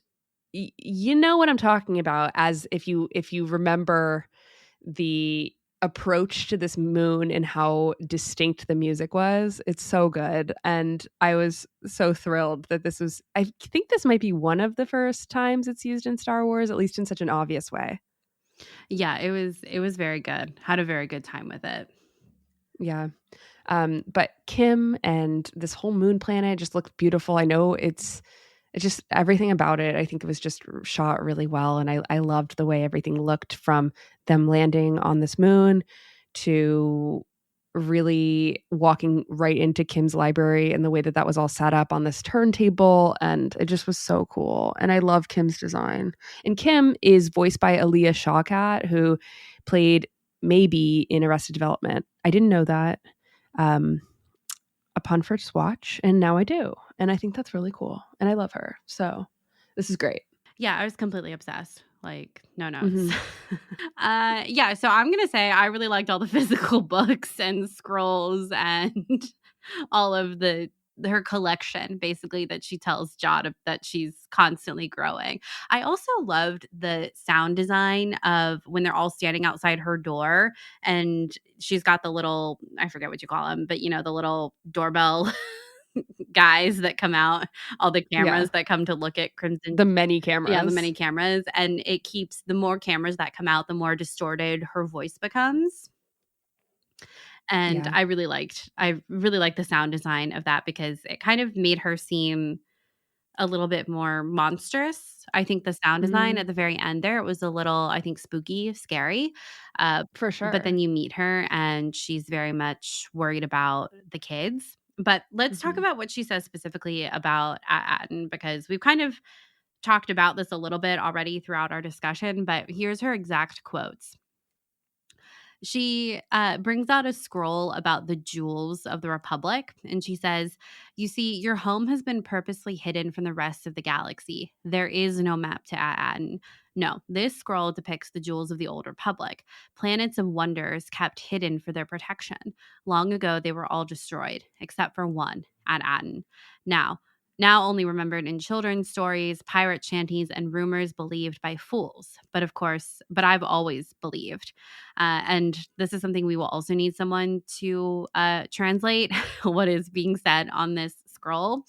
you know what I'm talking about as if you remember the approach to this moon and how distinct the music was. It's so good. And I was so thrilled that I think this might be one of the first times it's used in Star Wars, at least in such an obvious way. Yeah, it was very good. Had a very good time with it. Yeah. But Kh'ymm and this whole moon planet just looked beautiful. I know it's just everything about it. I think it was just shot really well. And I loved the way everything looked from them landing on this moon to really walking right into Kim's library and the way that that was all set up on this turntable. And it just was so cool. And I love Kim's design. And Kh'ymm is voiced by Aaliyah Shawkat, who played Maybe in Arrested Development. I didn't know that upon first watch, and now I do. And I think that's really cool. And I love her. So this is great. Yeah, I was completely obsessed. Like, no notes. Mhm. Yeah, so I'm gonna say I really liked all the physical books and scrolls and all of her collection, basically, that she tells Jod that she's constantly growing. I also loved the sound design of when they're all standing outside her door and she's got the little, I forget what you call them, but the little doorbell guys that come out, all the Yeah. cameras that come to look at Crimson. The many cameras. Yeah, the many cameras. And it keeps the more cameras that come out, the more distorted her voice becomes. And Yeah. I really liked the sound design of that because it kind of made her seem a little bit more monstrous. I think the sound design Mm, at the very end there, it was a little, I think, spooky, scary. for But sure. then you meet her and she's very much worried about the kids. But let's talk Mhm. about what she says specifically about At Attin because we've kind of talked about this a little bit already throughout our discussion, but here's her exact quotes. She brings out a scroll about the jewels of the Republic, and she says, "You see, your home has been purposely hidden from the rest of the galaxy. There is no map to At Attin. No, this scroll depicts the jewels of the Old Republic, planets of wonders kept hidden for their protection. Long ago, they were all destroyed, except for one, At Attin. Now only remembered in children's stories, pirate shanties, and rumors believed by fools. But I've always believed." And this is something we will also need someone to translate what is being said on this scroll.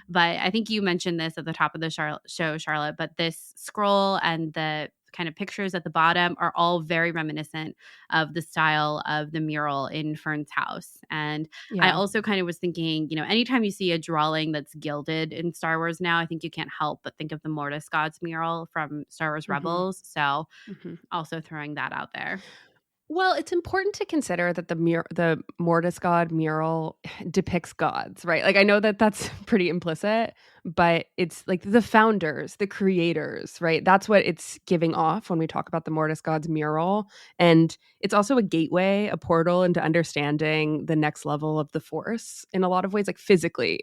But I think you mentioned this at the top of the show, Charlotte, but this scroll and the kind of pictures at the bottom are all very reminiscent of the style of the mural in Fern's house. And I also kind of was thinking, anytime you see a drawing that's gilded in Star Wars now, I think you can't help but think of the Mortis Gods mural from Star Wars Rebels. So also throwing that out there. Well, it's important to consider that the Mortis God mural depicts gods, right? Like, I know that that's pretty implicit, but it's like the founders, the creators, right? That's what it's giving off when we talk about the Mortis Gods mural. And it's also a gateway, a portal into understanding the next level of the Force in a lot of ways, like physically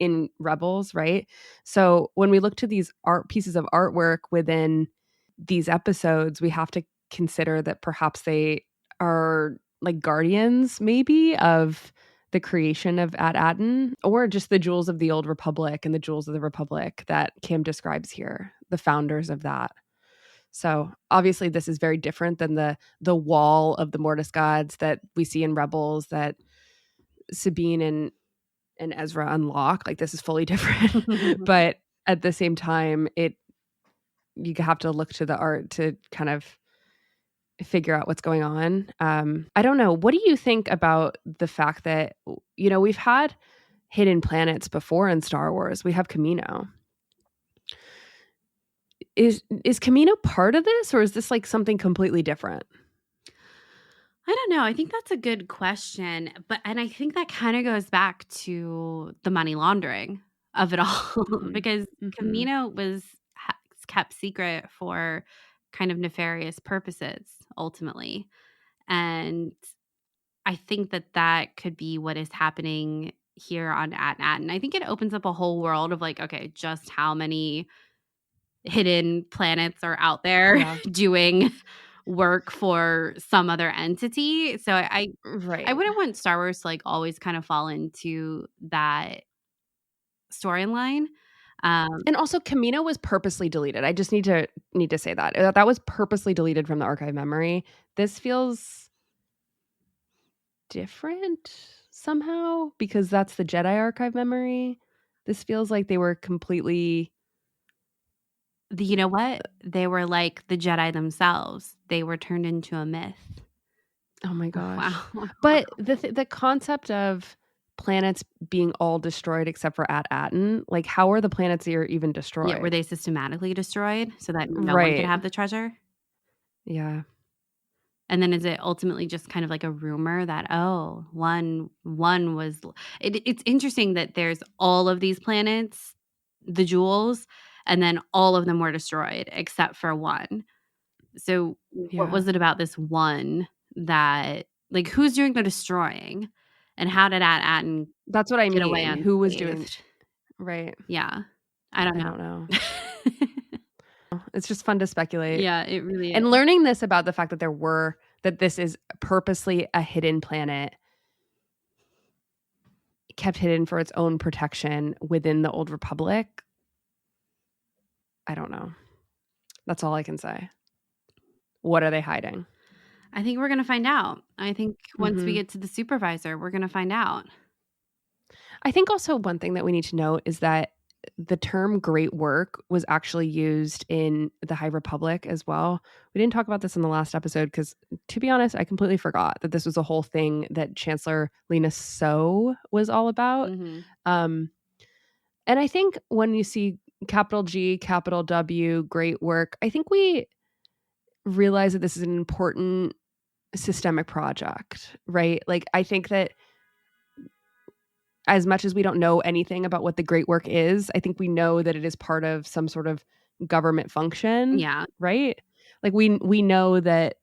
in Rebels, right? So when we look to these pieces of artwork within these episodes, we have to consider that perhaps they are like guardians maybe of the creation of At Attin, or just the jewels of the Old Republic and the jewels of the Republic that Kh'ymm describes here, the founders of that. So obviously this is very different than the wall of the Mortis Gods that we see in Rebels that Sabine and Ezra unlock. Like, this is fully different. But at the same time, you have to look to the art to kind of figure out what's going on. I don't know. What do you think about the fact that, we've had hidden planets before in Star Wars? We have Camino. Is Camino part of this, or is this like something completely different? I don't know. I think that's a good question. And I think that kind of goes back to the money laundering of it all, because Camino was kept secret for kind of nefarious purposes ultimately. And I think that could be what is happening here on At Attin. I think it opens up a whole world of like, okay, just how many hidden planets are out there doing work for some other entity. So I wouldn't want Star Wars to like always kind of fall into that storyline. And also, Camino was purposely deleted. I just need to say that was purposely deleted from the archive memory. This feels different somehow because that's the Jedi archive memory. This feels like they were completely. You know what? They were like the Jedi themselves. They were turned into a myth. Oh my gosh! Wow. But the concept of planets being all destroyed except for At Attin, like, how are the planets here even destroyed? Yeah, were they systematically destroyed so that no one could have the treasure? Yeah. And then is it ultimately just kind of like a rumor that, one was it's interesting that there's all of these planets, the jewels, and then all of them were destroyed except for one. So what was it about this one that, like, who's doing the destroying? And how did At Attin That's what I get away mean. Who was doing unscathed? right? Yeah. I don't know. It's just fun to speculate. Yeah, it really is. And learning this about the fact that this is purposely a hidden planet, kept hidden for its own protection within the Old Republic. I don't know. That's all I can say. What are they hiding? I think we're going to find out. I think once we get to the supervisor, we're going to find out. I think also one thing that we need to note is that the term great work was actually used in the High Republic as well. We didn't talk about this in the last episode because, to be honest, I completely forgot that this was a whole thing that Chancellor Lena So was all about. And I think when you see capital G, capital W, great work, I think we realize that this is an important systemic project, right? Like, I think that as much as we don't know anything about what the great work is, I think we know that it is part of some sort of government function. Yeah. Right? Like, we know that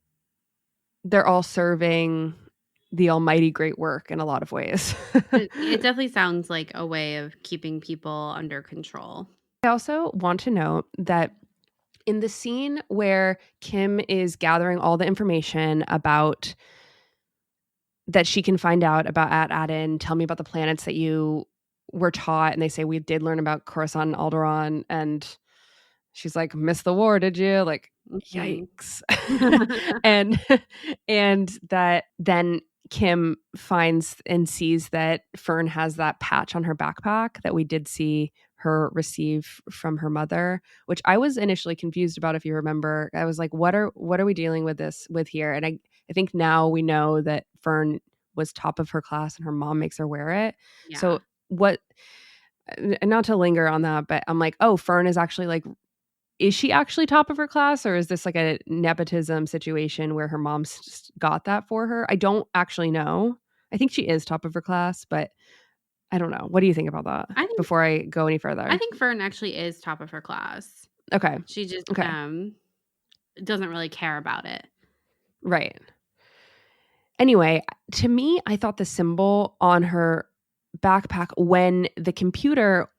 they're all serving the almighty great work in a lot of ways. It definitely sounds like a way of keeping people under control. I also want to note that in the scene where Kh'ymm is gathering all the information about that she can find out about At Attin, tell me about the planets that you were taught, and they say we did learn about Coruscant and Alderaan, and she's like, "Missed the war, did you?" Like, yikes. and and that then Kh'ymm finds and sees that Fern has that patch on her backpack that we did see her receive from her mother, which I was initially confused about. If you remember, I was like, what are we dealing with this with here? And I think now we know that Fern was top of her class and her mom makes her wear it. Yeah. So what, not to linger on that, but I'm like, oh, Fern is actually like, is she actually top of her class, or is this like a nepotism situation where her mom's just got that for her? I don't actually know. I think she is top of her class, but I don't know. What do you think about that? I think- before I go any further? I think Fern actually is top of her class. Okay. She just Okay. doesn't really care about it. Right. Anyway, to me, I thought the symbol on her backpack when the computer,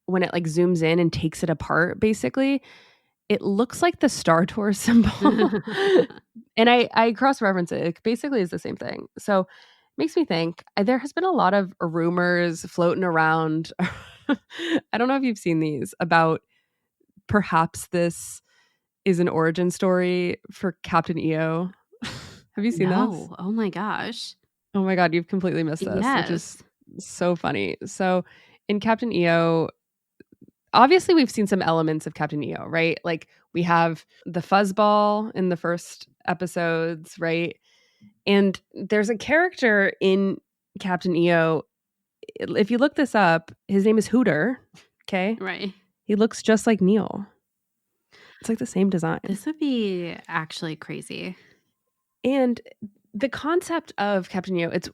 when it like zooms in and takes it apart, basically, it looks like the Star Tours symbol. And I cross-reference it. It basically is the same thing. So it makes me think there has been a lot of rumors floating around. I don't know if you've seen these about perhaps this is an origin story for Captain EO. Have you seen No. this? Oh my gosh. Oh my God, you've completely missed this, which is so funny. So in Captain EO, obviously we've seen some elements of Captain EO, right? Like we have the fuzzball in the first episodes, right? And there's a character in Captain EO. If you look this up, his name is Hooter. Okay. Right. He looks just like Neil. It's like the same design. This would be actually crazy. And the concept of Captain EO, it's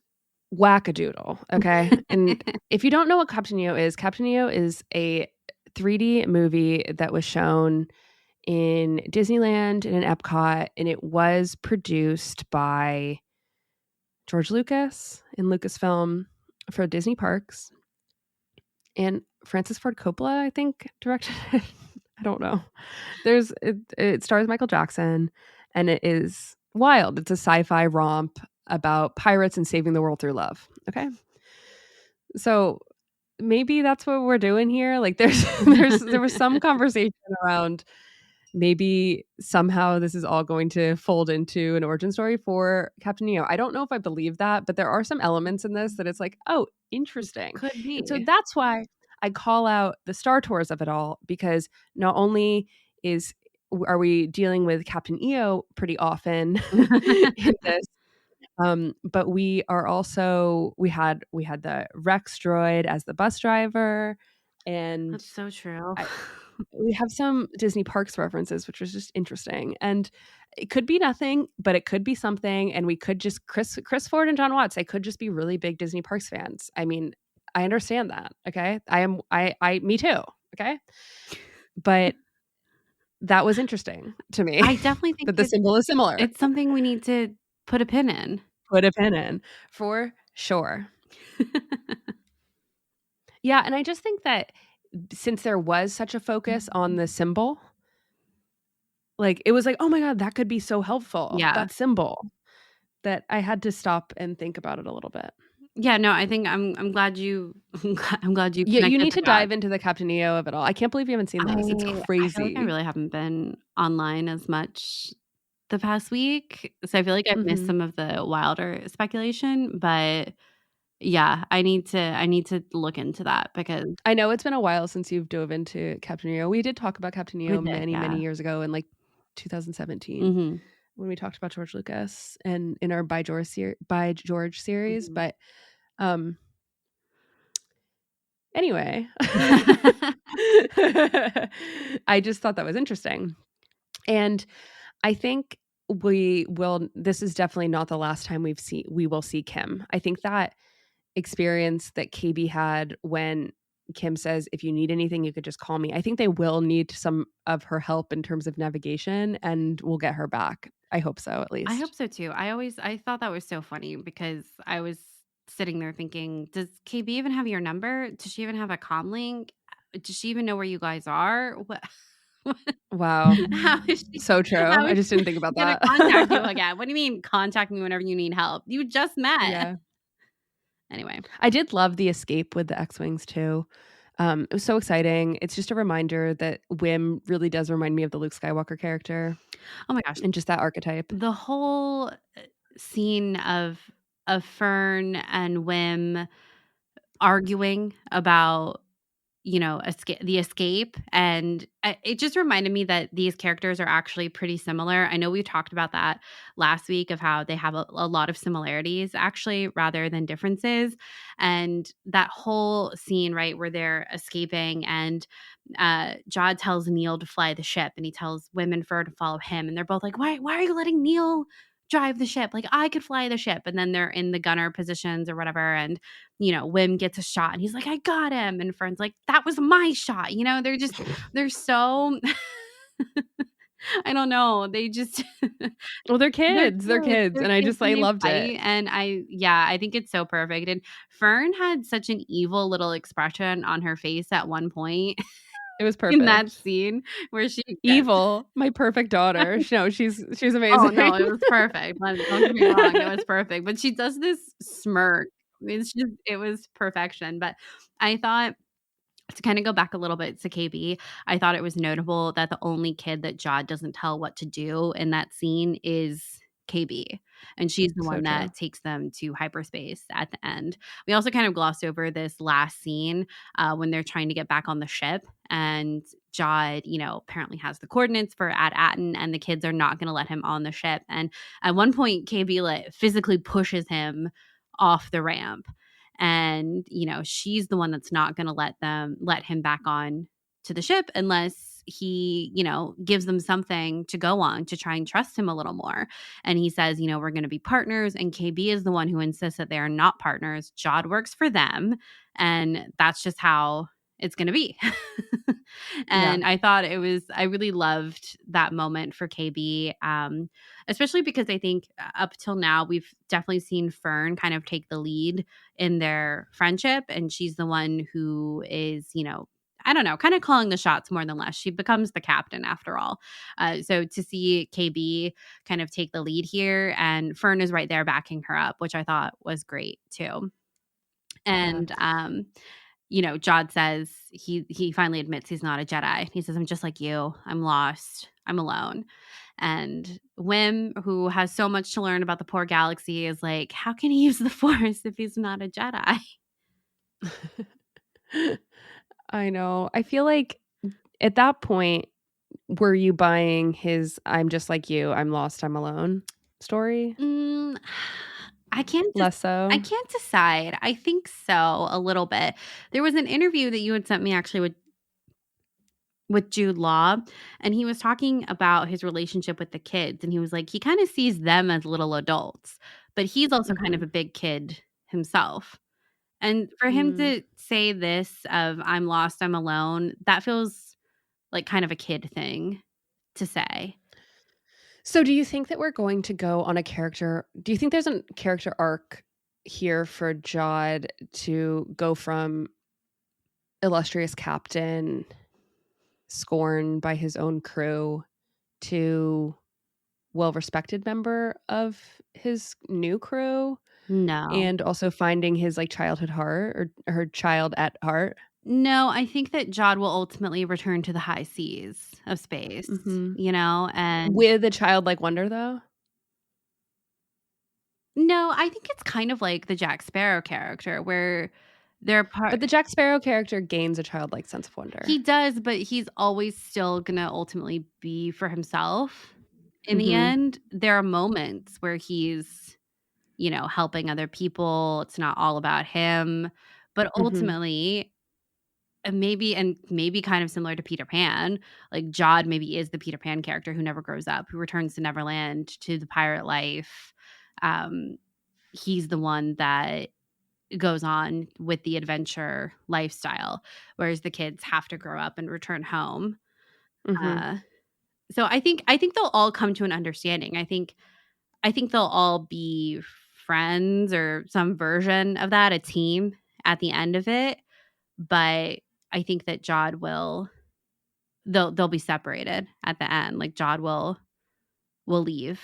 wackadoodle. Okay. And if you don't know what Captain EO is a 3D movie that was shown in Disneyland and in Epcot, and it was produced by George Lucas in Lucasfilm for Disney parks, and Francis Ford Coppola, I think, directed it. I don't know. It stars Michael Jackson, and it is wild. It's a sci-fi romp about pirates and saving the world through love. Okay, so maybe that's what we're doing here. Like there was some conversation around maybe somehow this is all going to fold into an origin story for Captain EO. I don't know if I believe that, but there are some elements in this that it's like, oh, interesting. Could be. And so that's why I call out the Star Tours of it all, because not only are we dealing with Captain EO pretty often in this, but we are also we had the Rex droid as the bus driver, and That's so true. we have some Disney Parks references, which was just interesting. And it could be nothing, but it could be something. And we could just Chris Ford and John Watts, they could just be really big Disney Parks fans. I mean, I understand that. Okay. Me too. Okay. But that was interesting to me. I definitely think that the symbol is similar. It's something we need to put a pin in. Put a pin in for sure. Yeah. And I just think that since there was such a focus on the symbol, like it was like, oh my God, that could be so helpful. Yeah. That symbol, that I had to stop and think about it a little bit. Yeah, no, I think I'm glad you Yeah, you need to dive into the Captain EO of it all. I can't believe you haven't seen this. It's crazy. I feel like I really haven't been online as much the past week. So I feel like I've missed some of the wilder speculation, but yeah, I need to look into that, because I know it's been a while since you've dove into Captain EO. We did talk about Captain EO many years ago in like 2017 when we talked about George Lucas and in our by George series. But anyway, I just thought that was interesting. And I think this is definitely not the last time we will see Kh'ymm. I think that experience that KB had when Kh'ymm says, if you need anything, you could just call me. I think they will need some of her help in terms of navigation, and we'll get her back. I hope so, at I hope least. so too. I thought that was so funny because I was sitting there thinking, does KB even have your number? Does she even have a comm link? Does she even know where you guys are? What Wow. how is she So true. how I is just didn't think about she gonna contact you that. again? What do you mean contact me whenever you need help? You just met. Yeah. Anyway. I did love the escape with the X-Wings too. It was so exciting. It's just a reminder that Wim really does remind me of the Luke Skywalker character Oh my gosh. and just that archetype. The whole scene of Fern and Wim arguing about, the escape, and it just reminded me that these characters are actually pretty similar. I know we talked about that last week of how they have a lot of similarities actually rather than differences, and that whole scene, right, where they're escaping and Jod tells Neil to fly the ship and he tells Wim and Fur to follow him, and they're both like, why are you letting Neil drive the ship? Like, I could fly the ship. And then they're in the gunner positions or whatever, and Wim gets a shot and he's like, I got him. And Fern's like, that was my shot. They're so, I don't know. They just, Well, they're kids. They're kids. kids. They're And kids I and they loved it. fight. And I think it's so perfect. And Fern had such an evil little expression on her face at one point It was in that perfect. scene where she gets, Evil, my perfect daughter. No, she's oh amazing. no, it was perfect. Don't get me wrong, it was perfect. But she does this smirk. It was perfection. But I thought, to kind of go back a little bit to KB, I thought it was notable that the only kid that Jod doesn't tell what to do in that scene is KB. And she's the So one true. that takes them to hyperspace at the end. We also kind of glossed over this last scene when they're trying to get back on the ship. And Jod, apparently has the coordinates for At Attin, and the kids are not going to let him on the ship. And at one point, KB physically pushes him off the ramp, and she's the one that's not going to let him back on to the ship unless he gives them something to go on to try and trust him a little more. And he says, we're going to be partners, and KB is the one who insists that they are not partners. Jod works for them, and that's just how it's going to be. Yeah. And I really loved that moment for KB, especially because I think up till now we've definitely seen Fern kind of take the lead in their friendship, and she's the one who is, I don't know, kind of calling the shots more than less. She becomes the captain after all. So to see KB kind of take the lead here, and Fern is right there backing her up, which I thought was great too. And Jod says he finally admits he's not a Jedi. He says, I'm just like you. I'm lost. I'm alone. And Wim, who has so much to learn about the poor galaxy, is like, how can he use the Force if he's not a Jedi? I know. I feel like at that point, were you buying his I'm just like you, I'm lost, I'm alone story? Mm, I can't Less so? I can't decide. I think so, a little bit. There was an interview that you had sent me actually with Jude Law, and he was talking about his relationship with the kids, and he was like, he kind of sees them as little adults, but he's also kind of Mhm. a big kid himself. And for him Mm. to say this of I'm lost, I'm alone, that feels like kind of a kid thing to say. So do you think that we're going to go on do you think there's a character arc here for Jod to go from illustrious captain, scorned by his own crew, to well-respected member of his new crew, No. and also finding his, like, childhood heart or her child at heart? No, I think that Jod will ultimately return to the high seas of space, Mhm. and With a childlike wonder, though? no, I think it's kind of like the Jack Sparrow character where they're part But the Jack Sparrow character gains a childlike sense of wonder. he does, but he's always still gonna ultimately be for himself. In the Mhm. end, there are moments where he's, helping other people. It's not all about him, but Mhm. ultimately, and maybe kind of similar to Peter Pan, like Jod maybe is the Peter Pan character who never grows up, who returns to Neverland, to the pirate life. Um, he's the one that goes on with the adventure lifestyle, whereas the kids have to grow up and return home. Mhm. So I think they'll all come to an understanding. I think they'll all be friends or some version of that, a team at the end of it. But I think that Jod will they'll be separated at the end. Like Jod will leave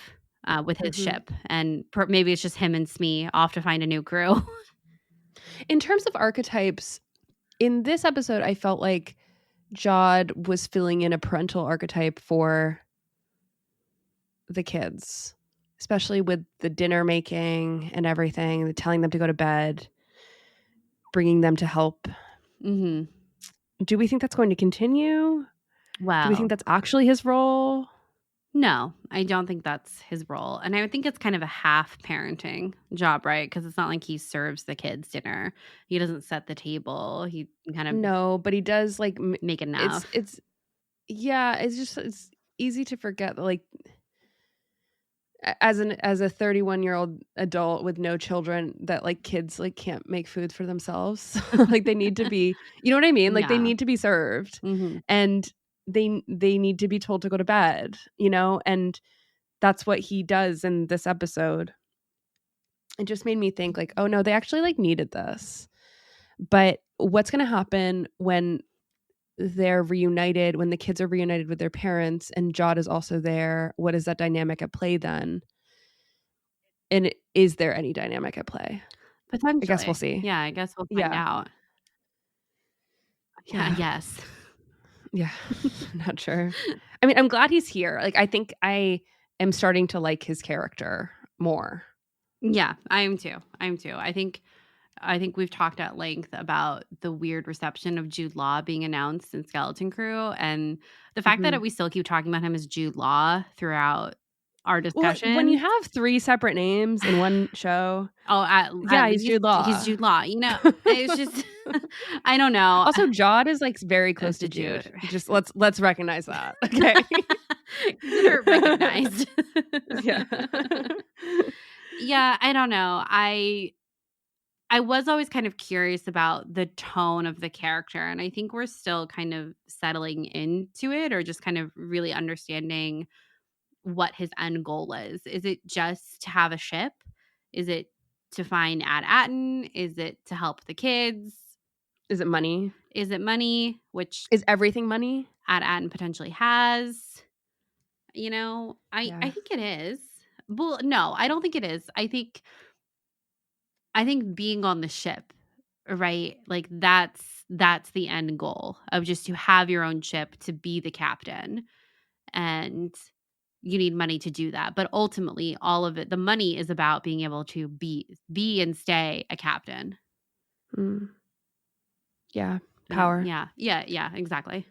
with his Mhm. ship, and maybe it's just him and Smee off to find a new crew. In terms of archetypes, in this episode, I felt like Jod was filling in a parental archetype for the kids, especially with the dinner making and everything, the telling them to go to bed, bringing them to help. Mm-hmm. Do we think that's going to continue? Do we think Well, that's actually his role? no, I don't think that's his role. And I would think it's kind of a half parenting job, right? Because it's not like he serves the kids dinner. He doesn't set the table. He can kind of No, but he does like make enough. it's yeah, it's easy to forget that, like, as a 31-year-old adult with no children, that like kids like can't make food for themselves. Like they need to be, you know what I mean? Like they Yeah. need to be served, Mm-hmm. and they need to be told to go to bed, you know? And that's what he does in this episode. It just made me think like, oh no, they actually like needed this. But what's going to happen when they're reunited, when the kids are reunited with their parents and Jod is also there? What is that dynamic at play then? And is there any dynamic at play? I guess we'll Potentially. see. Yeah, I guess we'll find Yeah. out. Yeah. Yes. Yeah. Not sure. I mean, I'm glad he's here. Like, I think I am starting to like his character more. Yeah, I am too. I think we've talked at length about the weird reception of Jude Law being announced in Skeleton Crew, and the fact that Mhm. we still keep talking about him as Jude Law throughout our Well, when you discussion. have 3 separate names in one show, Oh, yeah, at he's least Jude he's Law. Jude Law. It's just I don't know. Also, Jod is like very close to To Jude. Jude. Just let's recognize that. Okay. Consider it recognized. Yeah. Yeah, I don't know. I was always kind of curious about the tone of the character, and I think we're still kind of settling into it, or just kind of really understanding what his end goal is. Is it just to have a ship? Is it to find At Attin? Is it to help the kids? Is it money? Is it money, which Is everything money? At Attin potentially has? I Yeah. think it is. Well, no, I don't think it is. I think being on the ship, right? Like that's the end goal of just to have your own ship, to be the captain. And you need money to do that. But ultimately, all of it, the money is about being able to be and stay a captain. Mm. Yeah. Power. Yeah, exactly.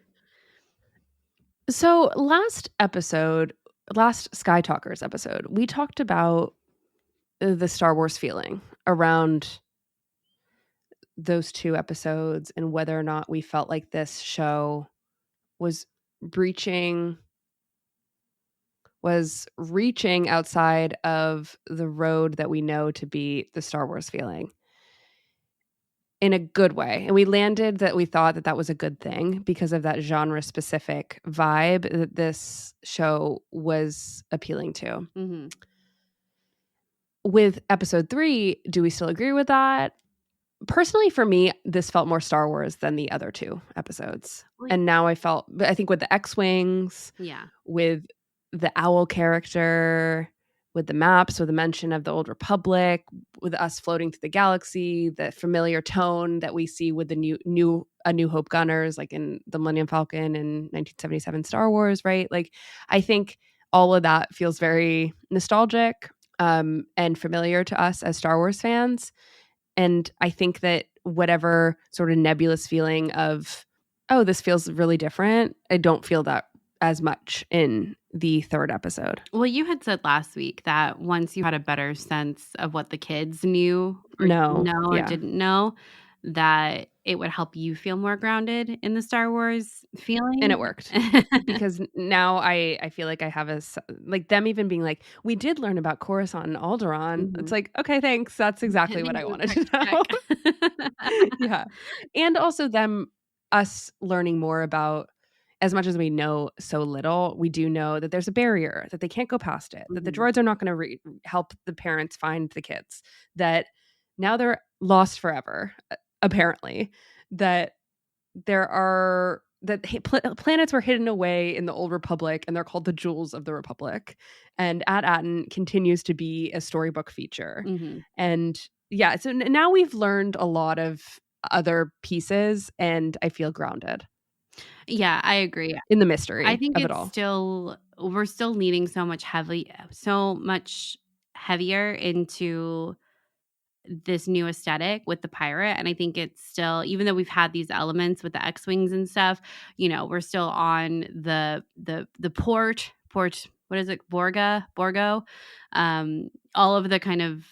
So last Sky Talkers episode, we talked about the Star Wars feeling around those 2 episodes and whether or not we felt like this show was reaching outside of the road that we know to be the Star Wars feeling in a good way. And we landed that we thought that was a good thing because of that genre specific vibe that this show was appealing to. Mm-hmm. With episode 3, do we still agree with that? Personally, for me, this felt more Star Wars than the other 2 episodes. And now I think with the X-Wings, Yeah. with the owl character, with the maps, with the mention of the Old Republic, with us floating through the galaxy, the familiar tone that we see with the A New Hope gunners, like in the Millennium Falcon and 1977 Star Wars, right? Like, I think all of that feels very nostalgic and familiar to us as Star Wars fans. And I think that whatever sort of nebulous feeling of, oh, this feels really different, I don't feel that as much in the 3rd episode. Well, you had said last week that once you had a better sense of what the kids knew or No. didn't know, that it would help you feel more grounded in the Star Wars feeling. And it worked. Because now I feel like I have like them even being like, we did learn about Coruscant and Alderaan. It's like, okay, thanks. That's exactly what I wanted to know. Yeah. And also us learning more about, as much as we know so little, we do know that there's a barrier, that they can't go past it, that the droids are not going to help the parents find the kids, that now they're lost forever, apparently, that planets were hidden away in the Old Republic, and they're called the Jewels of the Republic. And At Attin continues to be a storybook feature. And yeah, so now we've learned a lot of other pieces, and I feel grounded. Yeah, I agree. In the mystery I think of it all. we're still leaning so much heavier into this new aesthetic with the pirate. And I think it's still, even though we've had these elements with the X-Wings and stuff, we're still on the port, what is it? Borgo. All of the kind of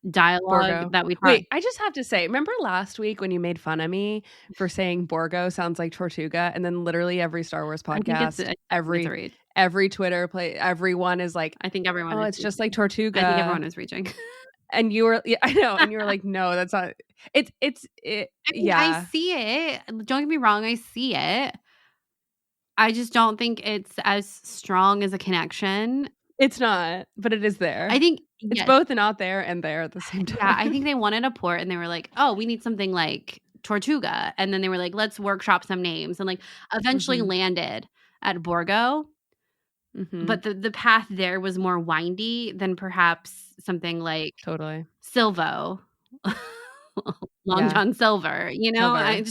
dialogue Borgo. that we Wait, I just have to say, remember last week when you made fun of me for saying Borgo sounds like Tortuga, and then literally every Star Wars podcast, every Twitter everyone is like, I think everyone. Oh, it's just like Tortuga. I think everyone is reaching. And you were, yeah, I know, and you were like, no, that's not. Yeah. I see it. Don't get me wrong, I see it. I just don't think it's as strong as a connection. It's not, but it is there. I think it's both not there and there at the same time. Yeah, I think they wanted a port, and they were like, oh, we need something like Tortuga. And then they were like, let's workshop some names, and like eventually landed at Borgo. But the path there was more windy than perhaps something like totally Silvo, John Silver. Silver.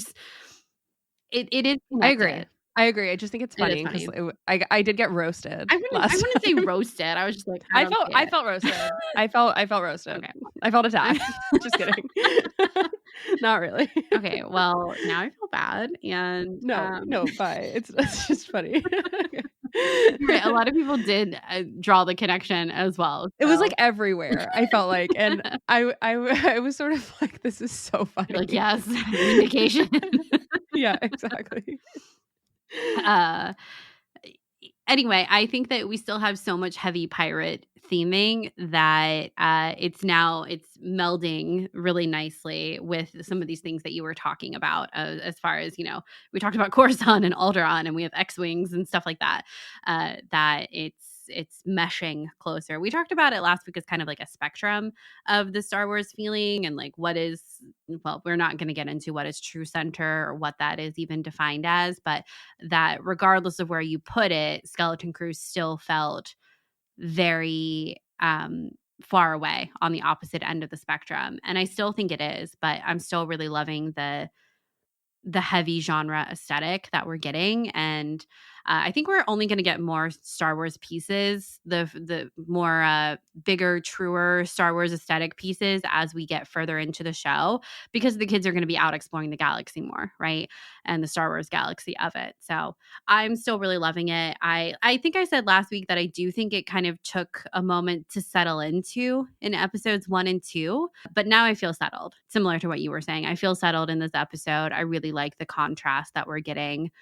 It is connected. I agree. I just think it's funny because I did get roasted. I wouldn't say roasted. I was just like, I felt roasted. I felt roasted. Okay. I felt attacked. Just kidding. Not really. Okay. Well, now I feel bad. And no, bye. It's just funny. Right, a lot of people did draw the connection as well. So. It was like everywhere, I felt like, and I was sort of like, this is so funny. You're like, yes, indication. Yeah, exactly. Anyway, I think that we still have so much heavy pirate theming that it's melding really nicely with some of these things that you were talking about, as far as, we talked about Coruscant and Alderaan, and we have X-Wings and stuff like that, that it's meshing closer. We talked about it last week as kind of like a spectrum of the Star Wars feeling, and like we're not going to get into what is true center or what that is even defined as, but that regardless of where you put it, Skeleton Crew still felt very far away on the opposite end of the spectrum. And I still think it is, but I'm still really loving the heavy genre aesthetic that we're getting. And I think we're only going to get more Star Wars pieces, the more bigger, truer Star Wars aesthetic pieces as we get further into the show, because the kids are going to be out exploring the galaxy more, right? And the Star Wars galaxy of it. So I'm still really loving it. I think I said last week that I do think it kind of took a moment to settle into in episodes 1 and 2, but now I feel settled. Similar to what you were saying, I feel settled in this episode. I really like the contrast that we're getting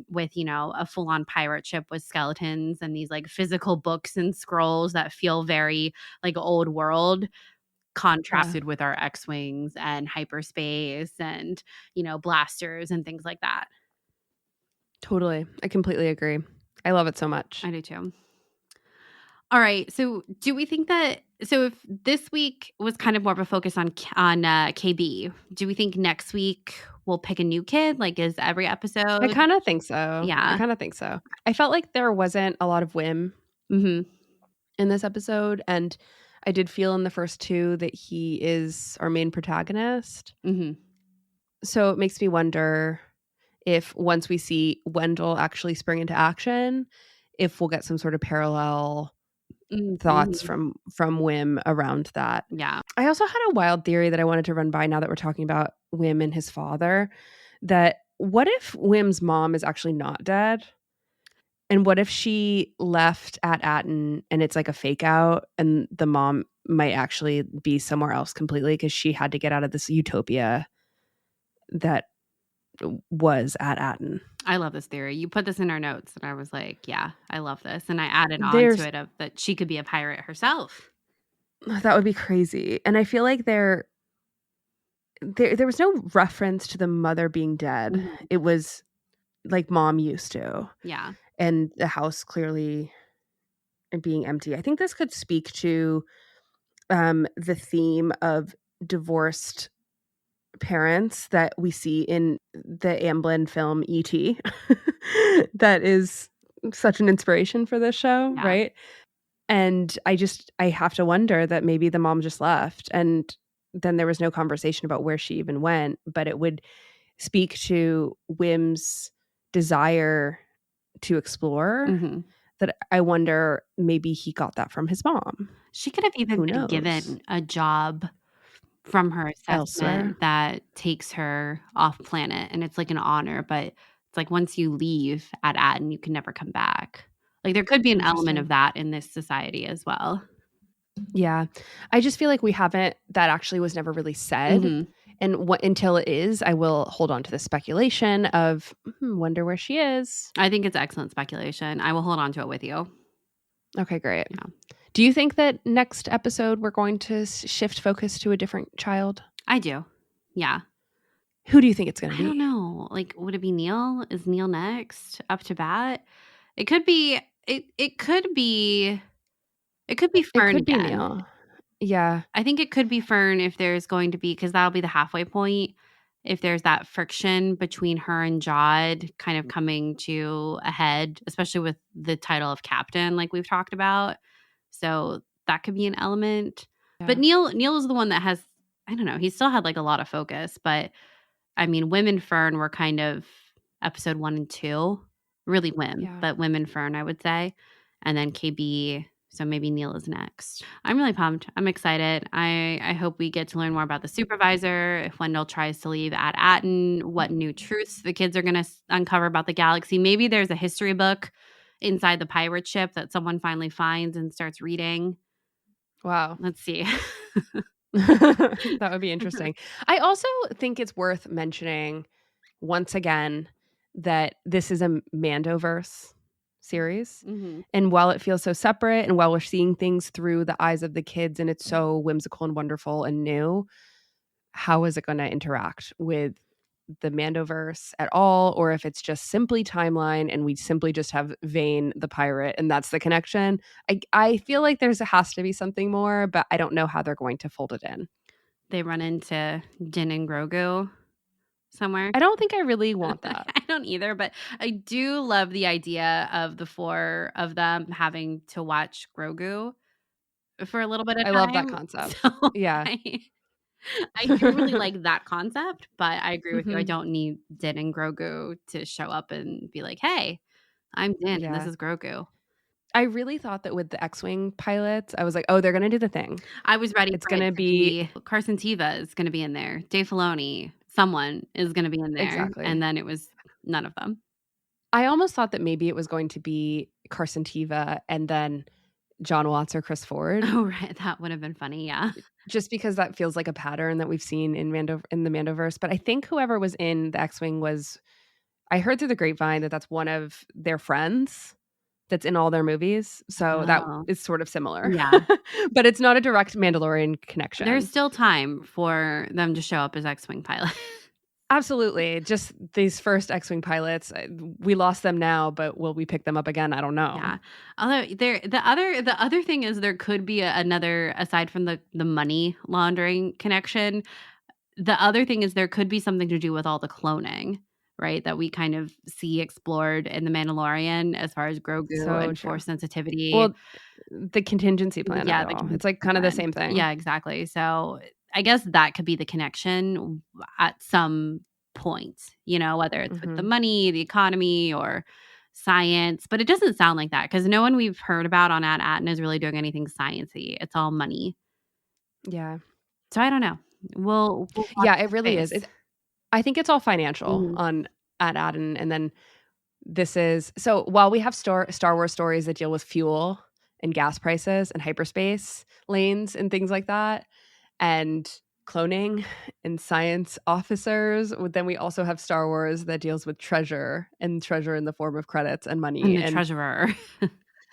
with, a full-on pirate ship with skeletons and these like physical books and scrolls that feel very like old world, contrasted with our X-Wings and hyperspace and, blasters and things like that. Totally. I completely agree. I love it so much. I do too. All right. So do we think that, if this week was kind of more of a focus on KB, do we think next week we'll pick a new kid? Like, is every episode? I kind of think so. Yeah. I kind of think so. I felt like there wasn't a lot of whim in this episode. And I did feel in the first 2 that he is our main protagonist. So it makes me wonder if once we see Wendell actually spring into action, if we'll get some sort of parallel thoughts from Wim around that. Yeah. I also had a wild theory that I wanted to run by now that we're talking about Wim and his father, that what if Wim's mom is actually not dead? And what if she left At Attin and it's like a fake out, and the mom might actually be somewhere else completely because she had to get out of this utopia that was at Attin. I love this theory. You put this in our notes, and I was like, yeah, I love this. And I added on There's to it of that she could be a pirate herself. that would be crazy. And I feel like there was no reference to the mother being dead. Mhm. It was like mom used to. Yeah. And the house clearly being empty. I think this could speak to the theme of divorced parents that we see in the Amblin film E.T. That is such an inspiration for this show, Yeah. right? And I have to wonder that maybe the mom just left and then there was no conversation about where she even went, but it would speak to Wim's desire to explore. Mhm. That I wonder maybe he got that from his mom. She could have even Who been knows? given a job from her Elsewhere. assessment that takes her off planet, and it's like an honor, but it's like once you leave at Attin, you can never come back. Like, there could be an element of Interesting. that in this society as well. Yeah. I just feel like that actually was never really said. Mhm. And until it is, I will hold on to the speculation of wonder where she is. I think it's excellent speculation. I will hold on to it with you. Okay, great. Yeah. Do you think that next episode we're going to shift focus to a different child? I do. Yeah. Who do you think it's going I to be? don't know. Like, would it be Neil? Is Neil next up to bat? It could be it could be Fern It could be again. Neil. Yeah. I think it could be Fern if there's going to be, because that'll be the halfway point. If there's that friction between her and Jod kind of coming to a head, especially with the title of captain, like we've talked about. So that could be an element. But Neil is the one that has, I don't know, he still had like a lot of focus. But I mean, Wim and Fern were kind of episode 1 and 2. Really Wim, Yeah. but Wim and Fern, I would say. And then KB. So maybe Neil is next. I'm really pumped. I'm excited. I hope we get to learn more about the supervisor, if Wendell tries to leave At Attin, what new truths the kids are going to uncover about the galaxy. Maybe there's a history book inside the pirate ship that someone finally finds and starts reading. Wow. Let's see. That would be interesting. I also think it's worth mentioning once again that this is a Mandoverse series. Mhm. And while it feels so separate and while we're seeing things through the eyes of the kids and it's so whimsical and wonderful and new, how is it going to interact with the Mandoverse at all? Or if it's just simply timeline and we simply just have Vane the pirate and that's the connection. I feel like has to be something more, but I don't know how they're going to fold it in. They run into Din and Grogu somewhere. I don't think I really want that. I don't either, but I do love the idea of the 4 of them having to watch Grogu for a little bit of time. I love that concept. So Yeah. I do really like that concept, but I agree with you. I Mhm. don't need Din and Grogu to show up and be like, "Hey, I'm Din and this Yeah. is Grogu." I really thought that with the X-Wing pilots, I was like, oh, they're going to do the thing. I was ready It's for it gonna to be- Carson Teva is going to be in there. Dave Filoni, someone is going to be in there. Exactly. And then it was none of them. I almost thought that maybe it was going to be Carson Teva and then John Watts or Chris Ford. Oh, right. That would have been funny. Yeah. Just because that feels like a pattern that we've seen in the Mandoverse. But I think whoever was in the X-Wing I heard through the grapevine that that's one of their friends that's in all their movies. So that Oh. is sort of similar. Yeah. But it's not a direct Mandalorian connection. There's still time for them to show up as X-Wing pilots. Absolutely. Just these first X-Wing pilots, we lost them now, but will we pick them up again? I don't know. Yeah. Although the other thing is there could be another, aside from the money laundering connection, the other thing is there could be something to do with all the cloning, right? That we kind of see explored in The Mandalorian as far as Grogu So and true. force sensitivity. Well, the contingency plan. Yeah, of it all. It's like kind of the same thing. Yeah, exactly. So I guess that could be the connection at some point, whether it's with the money, the economy, or science. But it doesn't sound like that because no one we've heard about on At Attin is really doing anything sciencey. It's all money. Yeah. So I don't know. We'll Yeah, it really is. I think it's all financial Mhm. on At Attin, and then this is so while we have Star Wars stories that deal with fuel and gas prices and hyperspace lanes and things like that, and cloning and science officers. Then we also have Star Wars that deals with treasure in the form of credits and money And the treasurer.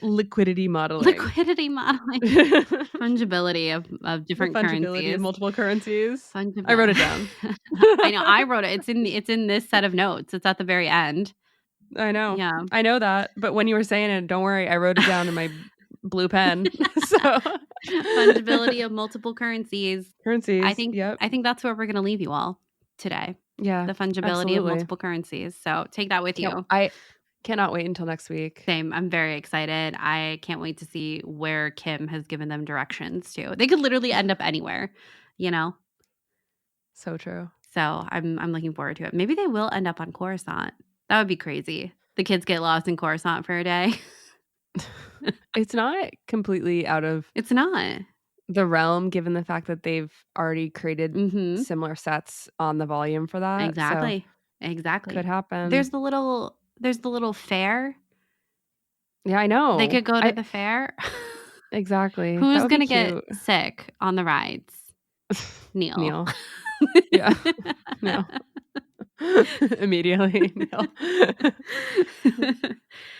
liquidity modeling. Liquidity modeling. Fungibility of different the fungibility currencies. of multiple currencies. Fungibility. I wrote it down. I know. I wrote it. It's in this set of notes. It's at the very end. I know. Yeah. I know that. But when you were saying it, don't worry, I wrote it down in my blue pen. So fungibility of multiple currencies. I think that's where we're going to leave you all today. Yeah. The fungibility of multiple currencies. So take that with you. I cannot wait until next week. Same. I'm very excited. I can't wait to see where Kh'ymm has given them directions to. They could literally end up anywhere, you know? So true. So I'm looking forward to it. Maybe they will end up on Coruscant. That would be crazy. The kids get lost in Coruscant for a day. It's not completely out of the realm, given the fact that they've already created similar sets on the volume for that. Exactly. So exactly. Could happen. There's the little fair. Yeah, I know. They could go to the fair. Exactly. Who's going to get sick on the rides? Neil. Yeah. No. Immediately. No.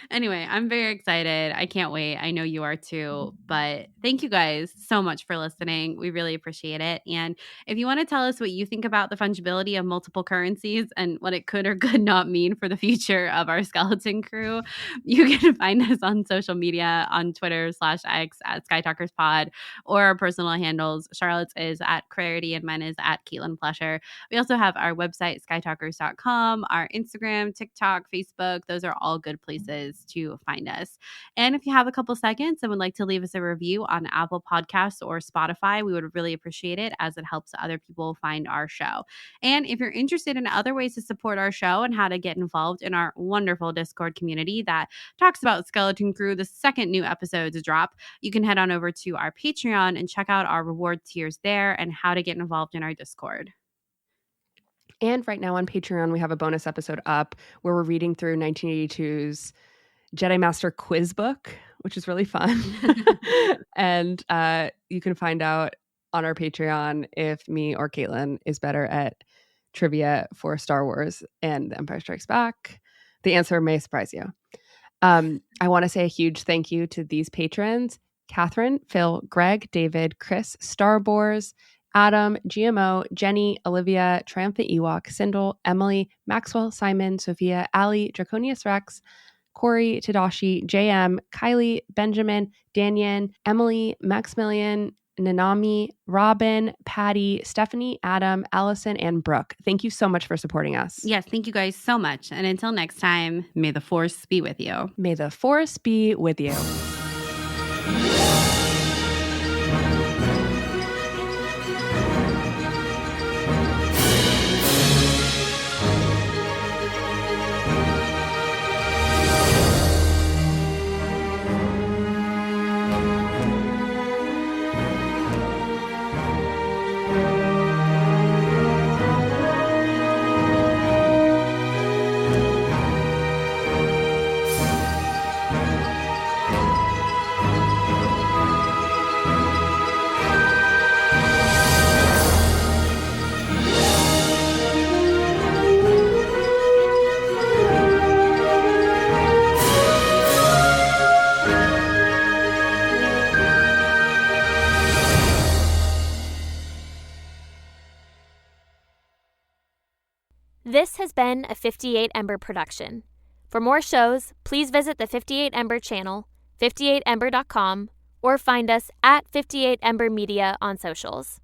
Anyway, I'm very excited. I can't wait. I know you are too. But thank you guys so much for listening. We really appreciate it. And if you want to tell us what you think about the fungibility of multiple currencies and what it could or could not mean for the future of our skeleton crew, you can find us on social media on Twitter /X at SkyTalkersPod, or our personal handles. Charlotte's is at Clarity and mine is at Caitlin Plesher. We also have our website, skytalkers.com, our Instagram, TikTok, Facebook. Those are all good places to find us. And if you have a couple seconds and would like to leave us a review on Apple Podcasts or Spotify, we would really appreciate it, as it helps other people find our show. And if you're interested in other ways to support our show and how to get involved in our wonderful Discord community that talks about Skeleton Crew the second new episodes drop, you can head on over to our Patreon and check out our reward tiers there and how to get involved in our Discord. And right now on Patreon, we have a bonus episode up where we're reading through 1982's Jedi Master quiz book, which is really fun. And you can find out on our Patreon if me or Caitlin is better at trivia for Star Wars and The Empire Strikes Back. The answer may surprise you. I want to say a huge thank you to these patrons: Catherine, Phil, Greg, David, Chris, Starbors, Adam, GMO, Jenny, Olivia, Triumphant Ewok, Sindel, Emily, Maxwell, Simon, Sophia, Ali, Draconius Rex, Corey, Tadashi, JM, Kylie, Benjamin, Danyan, Emily, Maximilian, Nanami, Robin, Patty, Stephanie, Adam, Allison, and Brooke. Thank you so much for supporting us. Yes, thank you guys so much. And until next time, may the Force be with you. May the Force be with you. This has been a 58 Ember production. For more shows, please visit the 58 Ember channel, 58ember.com, or find us at 58 Ember Media on socials.